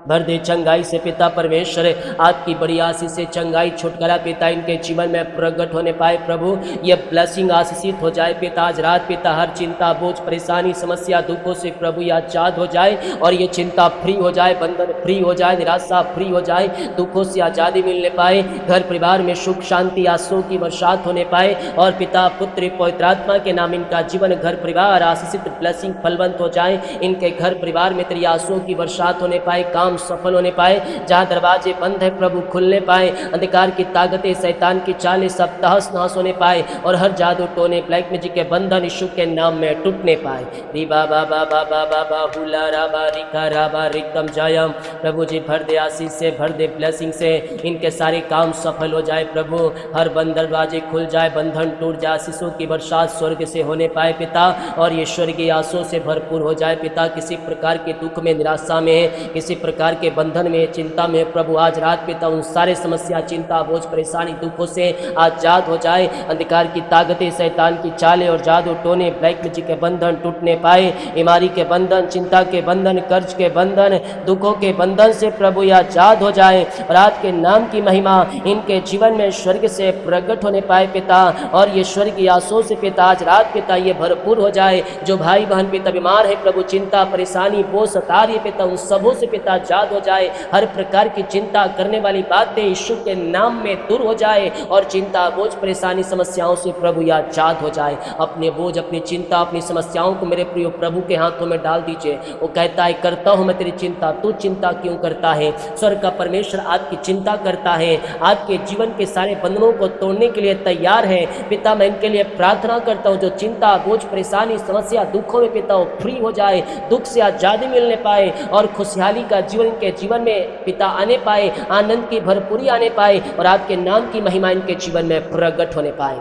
भर दे चंगाई से पिता परमेश्वर। आपकी बड़ी आशीष से चंगाई, छुटकारा पिता इनके जीवन में प्रकट होने पाए प्रभु। ये ब्लेसिंग आशीषित हो जाए पिता आज रात पिता। हर चिंता, बोझ, परेशानी, समस्या, दुखों से प्रभु आजाद हो जाए और ये चिंता फ्री हो जाए, बंधन फ्री हो जाए, निराशा फ्री हो जाए, दुखों से आज़ादी मिलने पाए। घर परिवार में सुख, शांति, आंसुओं की बरसात होने पाए और पिता पुत्र पवित्र आत्मा के नाम इनका जीवन, घर परिवार आशीषित, ब्लेसिंग फलवंत हो जाए। इनके घर परिवार में तेरी आंसुओं की बरसात होने पाए, काम सफल होने पाए। जहां दरवाजे बंद है प्रभु खुलने पाए। अंधकार की ताकतें, शैतान की चालें सब तहस नहस होने पाए और हर जादू, टोने, ब्लैक मैजिक के बंधन यीशु के नाम में टूटने पाए। री बाबा बाबा बाबा बाहुला राबा रिका राबा रिक्तम जयम। प्रभु जी भर दे आशीष से, भर दे ब्लेसिंग से। इनके सारे काम सफल हो जाए प्रभु। हर बंद दरवाजे खुल जाए, बंधन टूट जाए, आशीषों की बरसात स्वर्ग से होने पाए पिता और ईश्वर की आंसुओं से भरपूर हो जाए पिता। किसी प्रकार के दुख में, निराशा में है, किसी प्रकार अंधकार के बंधन में, चिंता में प्रभु आज रात पिता उन सारे समस्या, चिंता, बोझ, परेशानी, दुखों से आजाद हो जाए। अंधकार की ताकतें, शैतान की चालें और जादू टोने, ब्लैक मैजिक के बंधन टूटने पाए। बीमारी के बंधन, चिंता के बंधन, कर्ज के बंधन, दुखों के बंधन से प्रभु ये आजाद हो जाए और आज के नाम की महिमा इनके जीवन में स्वर्ग से प्रकट होने पाए पिता। और ये स्वर्गीय आंसू से पिता आज रात पिता ये भरपूर हो जाए। जो भाई बहन पिता बीमार है प्रभु, चिंता, परेशानी, बोझ सता रही है पिता, उन सबों से पिता आजाद हो जाए। हर प्रकार की चिंता करने वाली बातें यीशु के नाम में दूर हो जाए और चिंता, बोझ, परेशानी, समस्याओं से प्रभु ये आजाद हो जाए। अपने बोझ, अपनी चिंता, अपनी समस्याओं को मेरे प्रिय प्रभु के हाथों में डाल दीजिए। वो कहता है करता हूँ मैं तेरी चिंता, तू चिंता क्यों करता है। स्वर्ग का परमेश्वर आपकी चिंता करता है, आपके जीवन के सारे बंधनों को तोड़ने के लिए तैयार है पिता। मैं इनके लिए प्रार्थना करता हूँ जो चिंता, बोझ, परेशानी, समस्या, दुखों में पिता वो फ्री हो जाए, दुख से आज़ादी मिलने पाए और खुशहाली का जीवन के जीवन में पिता आने पाए, आनंद की भरपूरी आने पाए और आपके नाम की महिमा इनके जीवन में प्रकट होने पाए।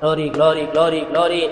Glory glory glory glory.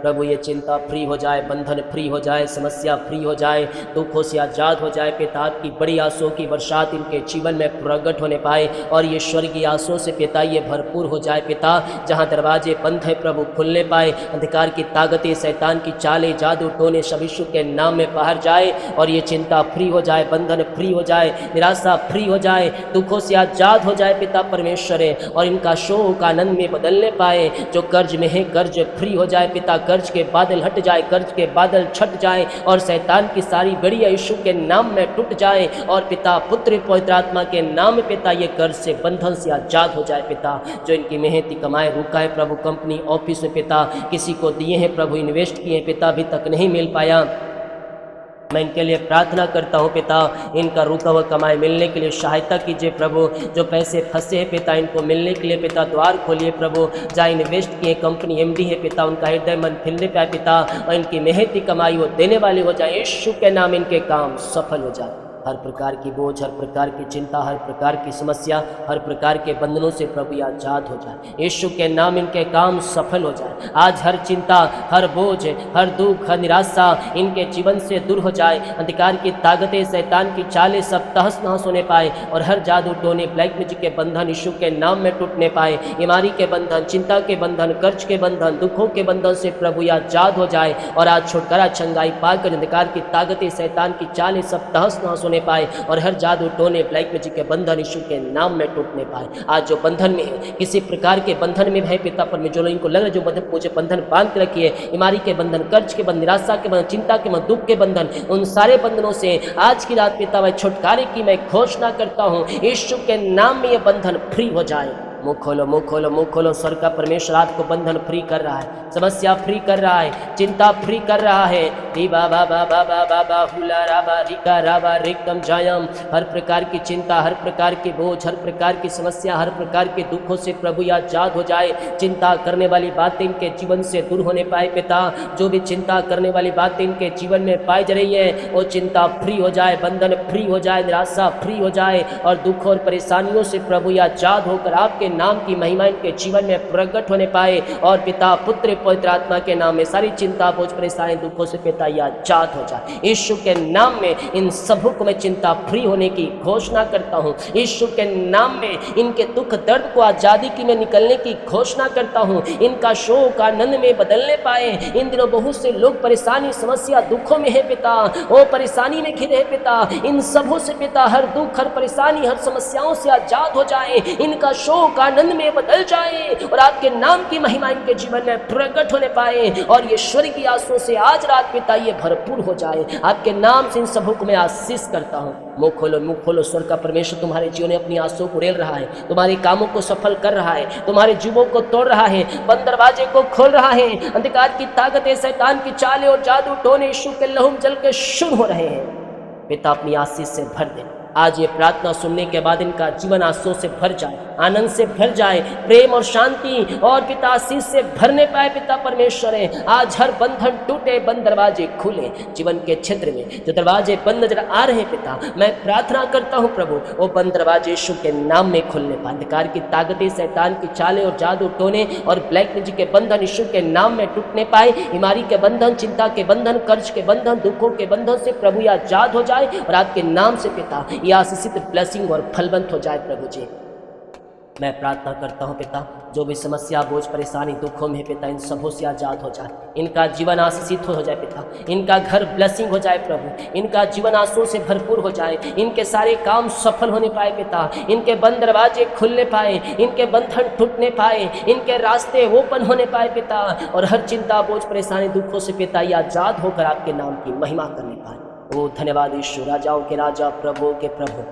प्रभु ये चिंता फ्री हो जाए, बंधन फ्री हो जाए, समस्या फ्री हो जाए, दुखों से आज़ाद हो जाए पिता। आपकी बड़ी आंसुओं की बरसात इनके जीवन में प्रकट होने पाए और ये स्वर्गीय आंसुओं से पिता ये भरपूर हो जाए पिता। जहाँ दरवाजे बंद है प्रभु खुलने पाए, अंधकार की ताकतें, शैतान की चालें, जादू टोने सब यीशु के नाम में बाहर जाए और ये चिंता फ्री हो जाए, बंधन फ्री हो जाए, निराशा फ्री हो जाए, दुखों से आज़ाद हो जाए पिता परमेश्वर है और इनका शोक आनंद में बदलने पाए। जो कर्ज में है कर्ज फ्री हो जाए पिता, कर्ज के बादल हट जाए, कर्ज के बादल छट जाए और शैतान की सारी गड़ियां यीशु के नाम में टूट जाए और पिता, पुत्र, पवित्र आत्मा के नाम में पिता ये कर्ज से, बंधन से आजाद हो जाए पिता। जो इनकी मेहनती कमाए रुका है प्रभु, कंपनी ऑफिस में पिता किसी को दिए हैं प्रभु, इन्वेस्ट किए पिता, अभी तक नहीं मिल पाया, मैं इनके लिए प्रार्थना करता हूँ पिता। इनका रुका हुआ कमाई मिलने के लिए सहायता कीजिए प्रभु। जो पैसे फंसे हैं पिता इनको मिलने के लिए पिता द्वार खोलिए प्रभु। जहाँ इन्वेस्ट किए कंपनी एमडी है पिता, उनका हृदय मन खिलने पाए पिता और इनकी मेहनती कमाई वो देने वाली हो जाए। यीशु के नाम इनके काम सफल हो जाए। हर प्रकार की बोझ, हर प्रकार की चिंता, हर प्रकार की समस्या, हर प्रकार के बंधनों से प्रभु आजाद हो जाए। यीशु के नाम इनके काम सफल हो जाए। आज हर चिंता, हर बोझ, हर दुख, हर निराशा इनके जीवन से दूर हो जाए। अंधकार की ताकतें, शैतान की चालें सब तहस नहस होने पाए और हर जादू टोने, ब्लैक मैजिक के बंधन यीशु के नाम में टूटने पाए। बीमारी के बंधन, चिंता के बंधन, कर्ज के बंधन, दुखों के बंधन से प्रभु आजाद हो जाए और आज छुटकारा छंगाई पाकर अंधकार की ताकतें, शैतान की चालें सब तहस नहस होने पाए और हर जादू टोने, ब्लैक मैजिक के बंधन यीशु के नाम में टूटने पाए। आज जो बंधन में है, किसी प्रकार के बंधन में है पिता परमेश्वर, जो इनको लग रहा है जो बंधन मुझे बंधन बांध के रखिए, बीमारी के बंधन, कर्ज के बंधन, निराशा के बंधन, चिंता के बंधन, दुख के बंधन, उन सारे बंधनों से आज की रात पिता मैं छुटकारे की मैं घोषणा करता हूँ। यीशु के नाम में ये बंधन फ्री हो जाए। मुँह खोलो, मुँह खोलो, मुँह खोलो। स्वर्ग का परमेश्वर आपको बंधन फ्री कर रहा है, समस्या फ्री कर रहा है, चिंता फ्री कर रहा है। हर प्रकार की चिंता, हर प्रकार की बोझ, हर प्रकार की समस्या, हर प्रकार के दुखों से प्रभु आजाद हो जाए। चिंता करने वाली बातें इनके जीवन से दूर होने पाए पिता। जो भी चिंता करने वाली बातें इनके जीवन में पाई जा रही है वो चिंता फ्री हो जाए, बंधन फ्री हो जाए, निराशा फ्री हो जाए और दुख और परेशानियों से प्रभु आजाद होकर आपके नाम की महिमा इनके जीवन में प्रकट होने पाए और पिता, पुत्र, पवित्र आत्मा के नाम में सारी चिंता, बोझ, परेशानी, दुखों से पिता आजाद हो जाए। यीशु के नाम में इन सबों को मैं चिंता फ्री होने की घोषणा करता हूँ। यीशु के नाम में इनके दुख दर्द को आजादी की में निकलने की घोषणा करता हूँ। इनका शोक आनंद में बदलने पाए। इन दिनों बहुत से लोग परेशानी, समस्या, दुखों में है पिता, वो परेशानी में घिरे है पिता। इन सबों से पिता हर दुख, हर परेशानी, हर समस्याओं से आजाद हो जाए। इनका शोक आनंद में बदल जाए और आपके नाम की महिमा इनके जीवन में प्रकट होने पाए और ये स्वर्गीय आंसुओं से आज रात पिता ये भरपूर हो जाए। आपके नाम से इन सबों को मैं आशीष करता हूँ। मुँह खोलो, मुँह खोलो। स्वर्ग का परमेश्वर तुम्हारे जीवन में अपनी आंसुओं को उड़ेल रहा है, तुम्हारे कामों को सफल कर रहा है, तुम्हारे जीवों को तोड़ रहा है, बंद दरवाजे को खोल रहा है। अंधकार की ताकतें, शैतान की चालें और जादू टोने यीशु के लहू में जल के शून्य हो रहे हैं। पिता अपनी आशीष से भर दे। आज ये प्रार्थना सुनने के बाद इनका जीवन आंसुओं से भर जाए, आनंद से भर जाए, प्रेम और शांति और पिता आशीष से भरने पाए पिता परमेश्वर है। आज हर बंधन टूटे, बंद दरवाजे खुले जीवन के क्षेत्र में, जो दरवाजे बंद नजर आ रहे हैं पिता, मैं प्रार्थना करता हूँ प्रभु वो बंद दरवाजे यीशु के नाम में खुलने पाए। अंधकार की ताकतें, शैतान की चालें और जादू टोने और ब्लैक मैजिक के बंधन यीशु के नाम में टूटने पाए। बीमारी के बंधन, चिंता के बंधन, कर्ज के बंधन, दुखों के बंधन से प्रभु ये आजाद हो जाए और आपके नाम से पिता ये आशीषित ब्लेसिंग और फलवंत हो जाए। प्रभु जी मैं प्रार्थना करता हूँ पिता, जो भी समस्या, बोझ, परेशानी, दुखों में पिता, इन सबों से आजाद हो जाए, इनका जीवन आशीषित हो जाए पिता, इनका घर ब्लेसिंग हो जाए प्रभु, इनका जीवन आंसुओं से भरपूर हो जाए, इनके सारे काम सफल होने पाए पिता, इनके बंद दरवाजे खुलने पाए, इनके बंधन टूटने पाए, इनके रास्ते ओपन होने पाए पिता, और हर चिंता, बोझ, परेशानी, दुखों से पिता ये आजाद होकर आपके नाम की महिमा करने पाए। ओ धन्यवाद यीशु, राजाओं के राजा, प्रभुओं के प्रभु,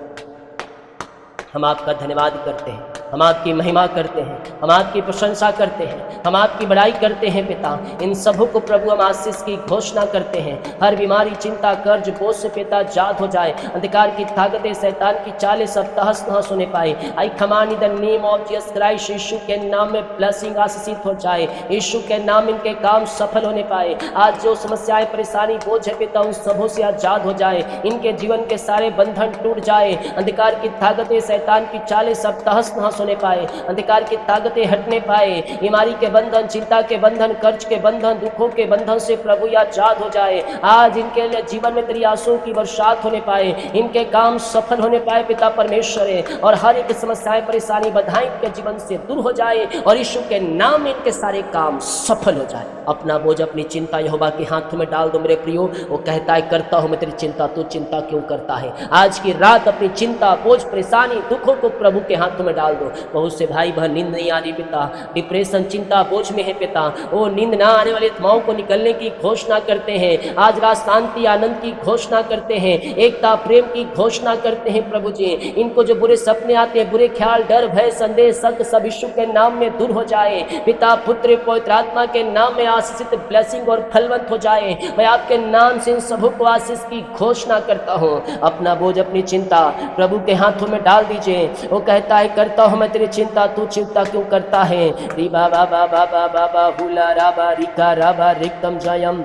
हम आपका धन्यवाद करते हैं, हम आपकी महिमा करते हैं, हम आपकी प्रशंसा करते हैं, हम आपकी बड़ाई करते हैं पिता। इन सबों को प्रभु हम आशीष की घोषणा करते हैं। हर बीमारी, चिंता, कर्ज, बोझ से पिता आजाद हो जाए, अंधकार की ताकतें, शैतान की चालें सब तहस नहस होने पाए। I command in the name of Jesus Christ, Yeshu के नाम में ब्लेसिंग आशीषित हो जाए, यीशु के नाम इनके काम सफल होने पाए। आज जो समस्याएं, परेशानी, बोझ है पिता, उन सबों से आजाद हो जाए, इनके जीवन के सारे बंधन टूट जाए, अंधकार की ताकतें, शैतान की चालें सब तहस नहस होने पाए, अंधकार की ताकतें हटने पाए, बीमारी के बंधन, चिंता के बंधन, कर्ज के बंधन, दुखों के बंधन से प्रभु आजाद हो जाए। आज इनके लिए जीवन में तेरी आंसुओं की बरसात होने पाए, इनके काम सफल होने पाए पिता परमेश्वर है, और हर एक समस्याएं, परेशानी, बाधाएं इनके जीवन से दूर हो जाए, और यीशु के नाम में इनके सारे काम सफल हो जाए। अपना बोझ, अपनी चिंता यहोवा के हाथों में डाल दो मेरे प्रियो। वो कहता है करता हूं मैं तेरी चिंता, तू चिंता क्यों करता है। आज की रात अपनी चिंता, बोझ, परेशानी, दुखों को प्रभु के हाथों में डाल दो। बहुत से भाई बहन नींद नहीं आ रही पिता, डिप्रेशन, चिंता, बोझ में है पिता, वो नींद ना आने वाली आत्माओं को निकलने की घोषणा करते हैं। आज रात शांति, आनंद की घोषणा करते हैं, एकता, प्रेम की घोषणा करते हैं प्रभु जी। इनको जो बुरे सपने आते हैं, बुरे ख्याल, डर, भय, संदेह, शक सब यीशु के नाम में दूर हो जाए। पिता, पुत्र, पवित्र आत्मा के नाम में आशीषित, ब्लेसिंग और फलवंत हो जाए। मैं आपके नाम से इन सबों को आशीष की घोषणा करता हूँ। अपना बोझ, अपनी चिंता प्रभु के हाथों में डाल दीजिए। वो कहता है करता हूँ मैं तेरी चिंता, तू चिंता क्यों करता है। री बाबा बाबा बाबा बाहुला राबा रिका राबा रिक्तम जयम।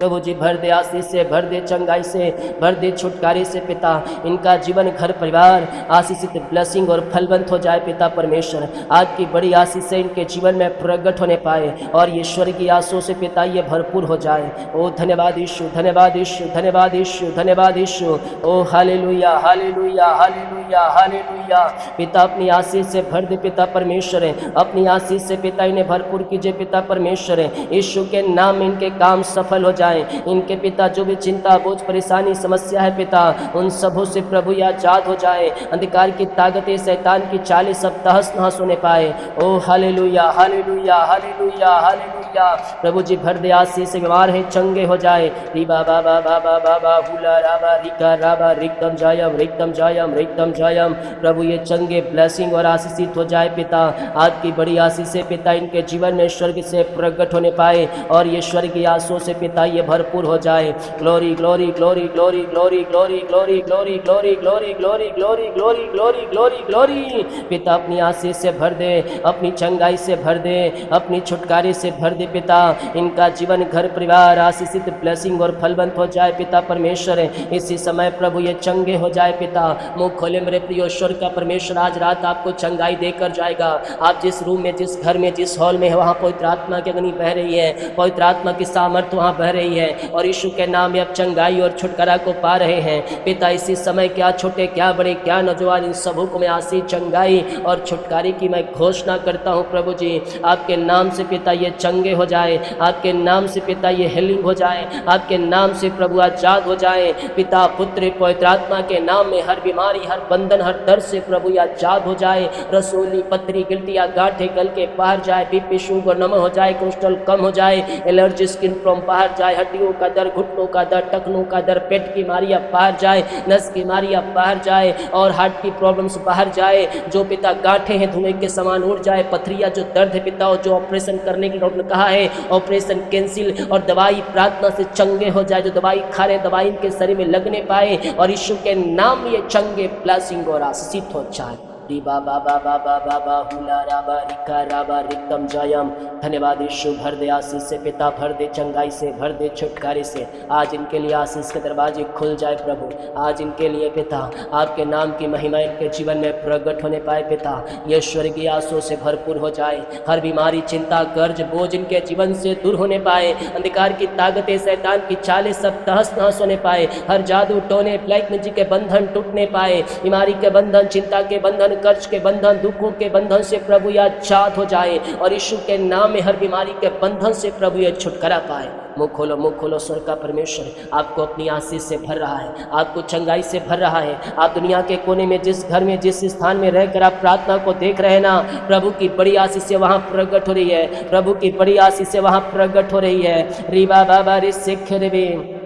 प्रभु जी भर दे आशीष से, भर दे चंगाई से, भर दे छुटकारे से पिता। इनका जीवन, घर, परिवार आशीषित, ब्लेसिंग और फलवंत हो जाए पिता परमेश्वर। आज की बड़ी आशीष से इनके जीवन में प्रकट होने पाए, और ये स्वर्ग की आशीषों से पिता ये भरपूर हो जाए। ओ धन्यवाद यीशु, धन्यवाद यीशु, धन्यवाद यीशु, धन्यवाद यीशु। ओ हालेलुया, हालेलुया, हालेलुया, हालेलुया। पिता अपनी आशीष से भर दे पिता परमेश्वर है, अपनी आशीष से पिता इन्हें भरपूर कीजिए पिता परमेश्वर है। यीशु के नाम में इनके काम सफल हो जाए। इनके पिता जो भी चिंता, बोझ, परेशानी, समस्या है पिता, उन सबों से प्रभु आजाद हो जाए। अंधकार की ताकतें, शैतान की चालें सब तहस नहस होने पाए। ओ हालेलुया, हालेलुया, हालेलुया, हालेलुया। प्रभु जी भर दे आशीष से, बीमार है चंगे हो जाए। री बाबा बाबा बाबा बाहुला राबा रिका राबा रिक्तम जयम, रिक्तम जयम, रिक्तम जयम। प्रभु ये चंगे, ब्लेसिंग और आशीषित हो जाए पिता। आज की बड़ी आशीष से पिता इनके जीवन में स्वर्ग से प्रकट होने पाए, और ये स्वर्ग की आशीषों से पिता ये भरपूर हो जाए। Glory, glory, glory, glory, glory, glory, glory, glory, glory, glory, glory, glory, glory, glory, glory, glory. पिता अपनी आशीष से भर दे, अपनी चंगाई से भर दे, अपनी छुटकारे से भर दे पिता। इनका जीवन, घर, परिवार आशीषित, ब्लेसिंग और फलवंत हो जाए पिता परमेश्वर। इसी समय प्रभु ये चंगे हो जाए पिता। मुंह खोले मेरे प्रिय ईश्वर का परमेश्वर आज रात आपको चंगाई देकर जाएगा। आप जिस रूम में, जिस घर में, जिस हॉल में है, वहाँ पवित्र आत्मा की अग्नि बह रही है, पवित्र आत्मा की सामर्थ्य वहाँ बह रही है, और यीशु के नाम में अब चंगाई और छुटकारा को पा रहे हैं पिता। इसी समय क्या छोटे, क्या बड़े, क्या नौजवान, इन सबों को मैं आशीष, चंगाई और छुटकारे की मैं घोषणा करता हूँ प्रभु जी। आपके नाम से पिता ये चंगे हो जाए, आपके नाम से पिता ये हीलिंग हो जाए, आपके नाम से प्रभु आजाद हो जाए पिता, पुत्र, पवित्र आत्मा के नाम में हर बीमारी, हर बंधन, हर दर्द से प्रभु आजाद हो जाए। रसोली, पथरी, गिल्टियाँ, गांठें गल के बाहर जाए, बीपी, शुगर नम हो जाए, कोलेस्ट्रॉल कम हो जाए, एलर्जी, स्किन प्रॉब्लम बाहर जाए, जाए, हड्डियों का दर्द, घुटनों का दर्द, टखनों का दर्द, पेट की बीमारियाँ बाहर जाए, नस की बीमारियाँ बाहर जाए और हार्ट की प्रॉब्लम्स बाहर जाए। जो पिता गांठें हैं धुएं के समान उड़ जाए, पथरियाँ जो दर्द है पिता और जो ऑपरेशन करने की डॉक्टर ने कहा है ऑपरेशन कैंसिल और दवाई प्रार्थना से चंगे हो जाए। जो दवाई खा रहे दवाई इनके शरीर में लगने पाए और यीशु के नाम ये चंगे ब्लेसिंग और आशीषित हो जाए। रिबा बाबा बाबा बाबा हुला राबा रिका राबा रिक्तम जयम। धन्यवाद यीशु, भर दे आशीष से पिता, भर दे चंगाई से, भर दे छुटकारे से। आज इनके लिए आशीष के दरवाजे खुल जाए प्रभु। आज इनके लिए पिता आपके नाम की महिमा इनके जीवन में प्रकट होने पाए पिता। ये स्वर्गीय आंसुओं से भरपूर हो जाए। हर बीमारी, चिंता, कर्ज, बोझ इनके जीवन से दूर होने पाए। अंधकार की ताकतें, शैतान की चालें सब तहस नहस होने पाए। हर जादू टोने, ब्लैक मैजिक के बंधन टूटने पाए। बीमारी के बंधन, चिंता के बंधन, कर्ज के बंधन, दुखों के बंधन से प्रभु यह आजाद हो जाए और यीशु के नाम में हर बीमारी के बंधन से प्रभु यह छुटकारा पाए। मुख खोलो, स्वर्ग का परमेश्वर आपको अपनी आशीष से भर रहा है, आपको चंगाई से भर रहा है। आप दुनिया के कोने में, जिस घर में, जिस स्थान में रहकर आप प्रार्थना को देख रहे हैं ना, प्रभु की बड़ी आशीष से वहाँ प्रकट हो रही है। प्रभु की बड़ी आशीष से वहाँ प्रकट हो रही है। रीबा बाबा रे सिख रे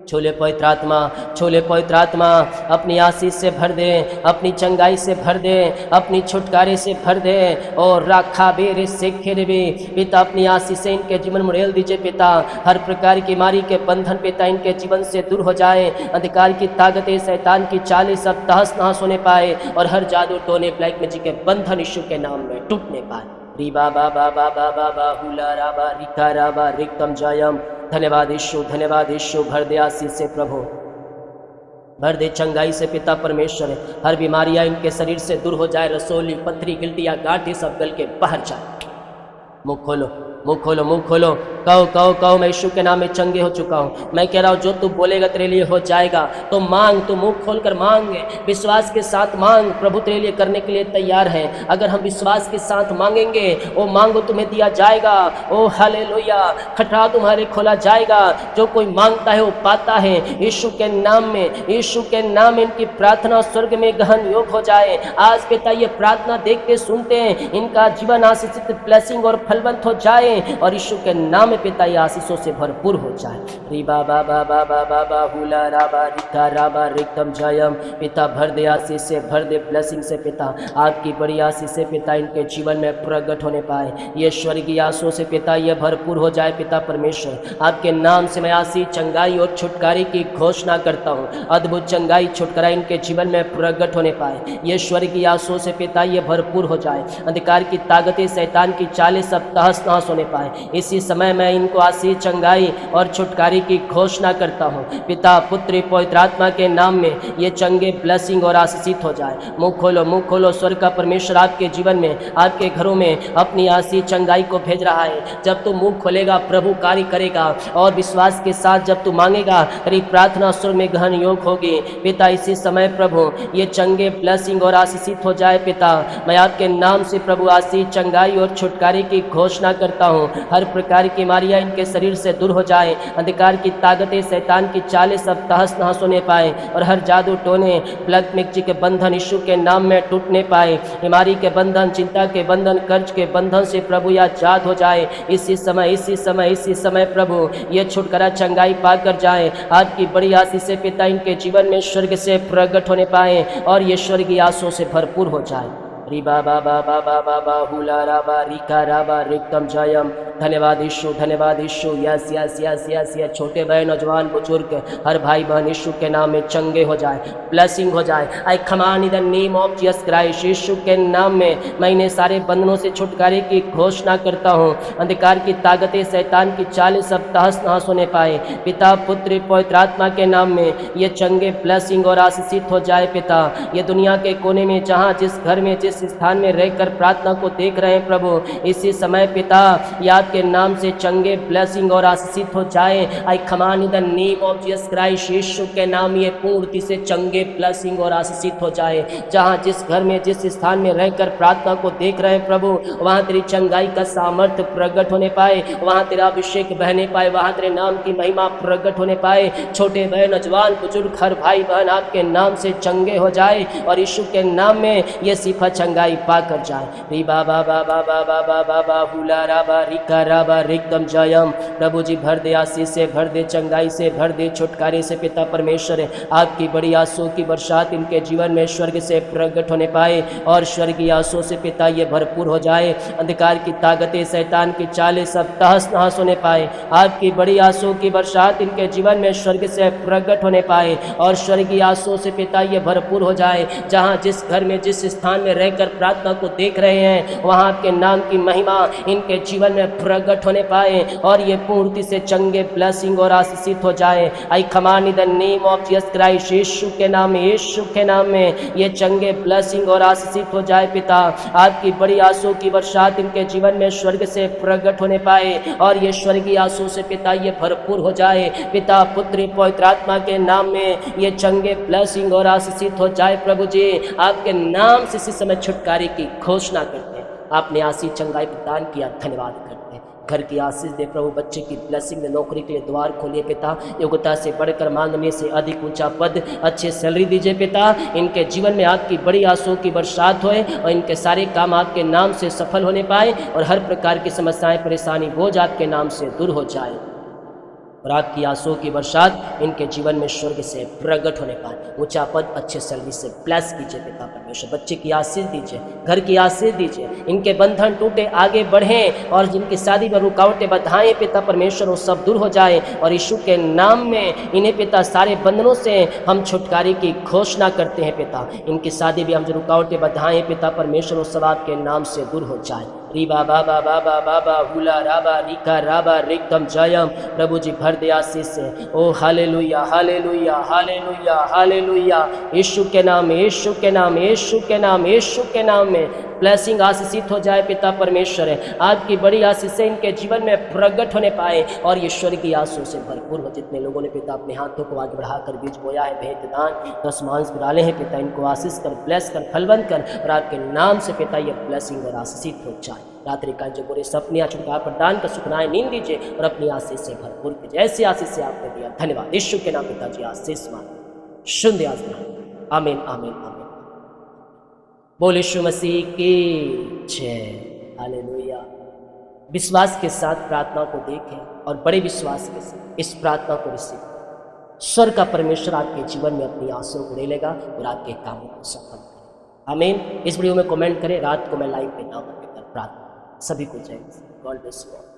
छोले पवित्र आत्मा अपनी आशीष से भर दे, अपनी चंगाई से भर दे, अपनी छुटकारे से भर दे और राखा बेरे सेखे भी पिता अपनी आशीष से इनके जीवन में रेल दीजिए पिता। हर प्रकार की बीमारी के बंधन पिता इनके जीवन से दूर हो जाए। अंधकार की ताकतें, शैतान की चालें सब तहस नहस होने पाए और हर जादू टोने, ब्लैक मैजिक के बंधन यीशु के नाम में टूटने पाए। रिबा बाबा बाबा बाबा हुला राबा रिका राबा रिक्तम जयम। धन्यवाद यीशु, भर दे आशीष से प्रभु, भर दे चंगाई से पिता परमेश्वर। हर बीमारियां इनके शरीर से दूर हो जाए। रसोली, पथरी, गिल्टियाँ, गांठें सब गल के बाहर जाए। मुख खोलो, कहो मैं यीशु के नाम में चंगे हो चुका हूँ। मैं कह रहा हूँ जो तू बोलेगा तेरे लिए हो जाएगा। तो मांग, तो मुंह खोलकर मांग, विश्वास के साथ मांग। प्रभु तेरे लिए करने के लिए तैयार है। अगर हम विश्वास के साथ मांगेंगे, ओ मांगो तुम्हें दिया जाएगा। ओ हालेलुया, खटरा तुम्हारे खोला जाएगा। जो कोई मांगता है वो पाता है। यीशु के नाम में इनकी प्रार्थना स्वर्ग में गहन योग हो जाए। आज पिता ये प्रार्थना देख के सुनते हैं, इनका जीवन आशीषित, ब्लेसिंग और फलवंत हो जाए और यीशु के नाम में पिता ये आशीषों से भरपूर हो जाए। रिबा बाबा बाबा बाबा हुला राबा रिका राबा रिक्तम जयम। पिता भर दे आशीष से, भर दे ब्लेसिंग से पिता। आपकी बड़ी आशीष से पिता इनके जीवन में प्रकट होने पाए। ये स्वर्गीय आशीषों से पिता ये भरपूर हो जाए। पिता परमेश्वर आपके नाम से मैं आशीष, चंगाई और छुटकारे की घोषणा करता हूँ। अद्भुत चंगाई, छुटकारा इनके जीवन में प्रकट होने पाए। ये स्वर्गीय आशीषों से पिता ये भरपूर हो जाए। अंधकार की ताकतें, शैतान की चालें सब तहस नहस होने पाए। इसी समय मैं इनको आशीष, चंगाई और छुटकारे की घोषणा करता हूँ। पिता, पुत्र, पवित्र आत्मा के नाम में ये चंगे, ब्लेसिंग और आशीषित हो जाए। मुख खोलो, स्वर्ग का परमेश्वर आपके जीवन में, आपके घरों में अपनी आशीष, चंगाई को भेज रहा है। जब तू मुंह खोलेगा प्रभु कार्य करेगा और विश्वास के साथ जब तू मांगेगा तेरी प्रार्थना स्वर्ग में गहन योग होगी। पिता इसी समय प्रभु ये चंगे, ब्लेसिंग और आशीषित हो जाए। पिता मैं आपके नाम से प्रभु आशीष, चंगाई और छुटकारे की घोषणा करता हूँ। हर प्रकार की बीमारियां इनके शरीर से दूर हो जाए। अंधकार की ताकतें, शैतान की चालें सब तहस नहस होने पाए और हर जादू टोने, ब्लैक मैजिक के बंधन यीशु के नाम में टूटने पाए। बीमारी के बंधन, चिंता के बंधन, कर्ज के बंधन से प्रभु यह आजाद हो जाए। इसी समय प्रभु ये छुटकारा, चंगाई पाकर जाए। आपकी बड़ी आशीष से पिता इनके जीवन में स्वर्ग से प्रकट होने पाए और ये स्वर्गीय आशीषों से भरपूर हो जाए। रिबा बाबा बाबा बाबा हुला राबा रिका राबा रिक्तम जयम। धन्यवाद यीशु, यस। छोटे बड़े, नौजवान, बुजुर्ग, हर भाई बहन यीशु के नाम में चंगे हो जाए, ब्लेसिंग हो जाए। I command in the name of Jesus Christ. Yeshu के नाम में मैं इन्हें सारे बंधनों से छुटकारे की घोषणा करता हूँ। अंधकार की ताकतें, शैतान की चालें सब तहस नहस होने पाए। पिता, पुत्र, पवित्र आत्मा के नाम में ये चंगे, ब्लेसिंग और आशीषित हो जाए। पिता ये दुनिया के कोने में, जहाँ जिस घर में, जिस स्थान में रहकर प्रार्थना को देख रहे हैं प्रभु, इसी समय पिता याद के नाम से चंगे, ब्लेसिंग और आशीषित हो जाए। I command in the name of Jesus Christ. Yeshu के नाम ये पूर्ति से चंगे, ब्लेसिंग और आशीषित हो जाए। जहाँ जिस घर में, जिस स्थान में रहकर प्रार्थना को देख रहे हैं प्रभु, वहाँ तेरी चंगाई का सामर्थ्य प्रकट होने पाए, वहाँ तेरा अभिषेक बहने पाए, वहाँ तेरे नाम की महिमा प्रकट होने पाए। छोटे बड़े, नौजवान, बुजुर्ग, हर भाई बहन आपके नाम से चंगे हो जाए और यीशु के नाम में ये सिफा चंगाई पाकर जाए। री बाबा बाबा बाबा बाबा हुला राबा रिका रिका राबा रिकम जयम। प्रभु जी भर दे आशीष से, भर दे चंगाई से, भर दे छुटकारे से पिता परमेश्वर। आपकी बड़ी आंसू की बरसात इनके जीवन में स्वर्ग से प्रकट होने पाए और स्वर्गीय आंसू से पिता ये भरपूर हो जाए। अंधकार की ताकतें, शैतान की चालें सब तहस नहस होने पाए। आपकी बड़ी आंसू की बरसात इनके जीवन में स्वर्ग से प्रकट होने पाए और स्वर्गीय आंसू से पिता ये भरपूर हो जाए। जहाँ जिस घर में, जिस स्थान में रहकर प्रार्थना को देख रहे हैं, वहाँ आपके नाम की महिमा इनके जीवन में प्रकट होने पाए और ये पूर्ति से चंगे, ब्लेसिंग और आशीषित हो जाए। I command in the name of Jesus Christ, Yeshu के नाम में, यीशु के नाम में ये चंगे, ब्लेसिंग और आशीषित हो जाए। पिता आपकी बड़ी आंसू की बरसात इनके जीवन में स्वर्ग से प्रकट होने पाए और ये स्वर्गीय आंसू से पिता ये भरपूर हो जाए। पिता, पुत्र, पवित्र आत्मा के नाम में ये चंगे, ब्लेसिंग और आशीषित हो जाए। प्रभु जी आपके नाम से इसी समय छुटकारे की घोषणा करते हैं। आपने आशीष, चंगाई प्रदान किया, धन्यवाद करते हैं। घर की आशीष दे प्रभु, बच्चे की ब्लेसिंग दे, नौकरी के लिए द्वार खोलिए पिता। योग्यता से बढ़कर मांगने से अधिक ऊंचा पद, अच्छे सैलरी दीजिए पिता। इनके जीवन में आपकी बड़ी आंसू की बरसात होए और इनके सारे काम आपके नाम से सफल होने पाए और हर प्रकार की समस्याएं, परेशानी, बोझ आपके नाम से दूर हो जाए और आपकी आंसू की बरसात इनके जीवन में स्वर्ग से प्रकट होने पाए। ऊंचा पद, अच्छे सैलरी से ब्लेस कीजिए पिता परमेश्वर। बच्चे की आशीष दीजिए, घर की आशीष दीजिए। इनके बंधन टूटे, आगे बढ़ें और जिनकी शादी में रुकावटें, बाधाएं पिता परमेश्वर वो सब दूर हो जाए और यीशु के नाम में इन्हें पिता सारे बंधनों से हम छुटकारे की घोषणा करते हैं पिता। इनकी शादी में हम जो रुकावटें, बाधाएं पिता परमेश्वर वो सब आपके नाम से दूर हो जाए। रीबा बाबा बाबा बाबा हुला राबा रिका राबा रिकम जयम। प्रभु जी भर दे आशीष से। ओ हालेलुया, हालेलुया, हालेलुया, हालेलुया। यीशु के नाम में, यीशु के नाम में, यीशु के नाम, यीशु के नाम में ब्लेसिंग आशीषित हो जाए पिता परमेश्वर। आपकी बड़ी आशीष से इनके जीवन में प्रकट होने पाए और ईश्वर की आंसू से भरपूर हो। जितने लोगों ने पिता अपने हाथों को आगे बढ़ाकर बीज बोया है, भेंट दान, 10 मांस डाले हैं पिता, इनको आशीष कर, ब्लेस कर, फलवंत कर और आपके नाम से पिता ये ब्लेसिंग और आशीषित हो जाए। रात्रि का जो बुरे सपने, छुटकारा प्रदान कर, सुखनाएं नींद दीजिए और अपनी आशीष से भरपूर कीजिए। ऐसी आशीष से आपने दिया, धन्यवाद। यीशु के नाम पिताजी आशीष मान शुद्ध आशीष। आमीन, आमीन, आमीन। बोल यीशु मसीह की जय। हालेलुया। विश्वास के साथ प्रार्थना को देखें और बड़े विश्वास के साथ इस प्रार्थना को रिसीव। स्वर्ग का परमेश्वर आपके जीवन में अपनी आंसुओं को ले लेगा और आपके कामों को सफल करेगा। आमीन। इस वीडियो में कमेंट करें। रात को मैं लाइव पे नाम लेकर प्रार्थना। सभी को जय। God bless you.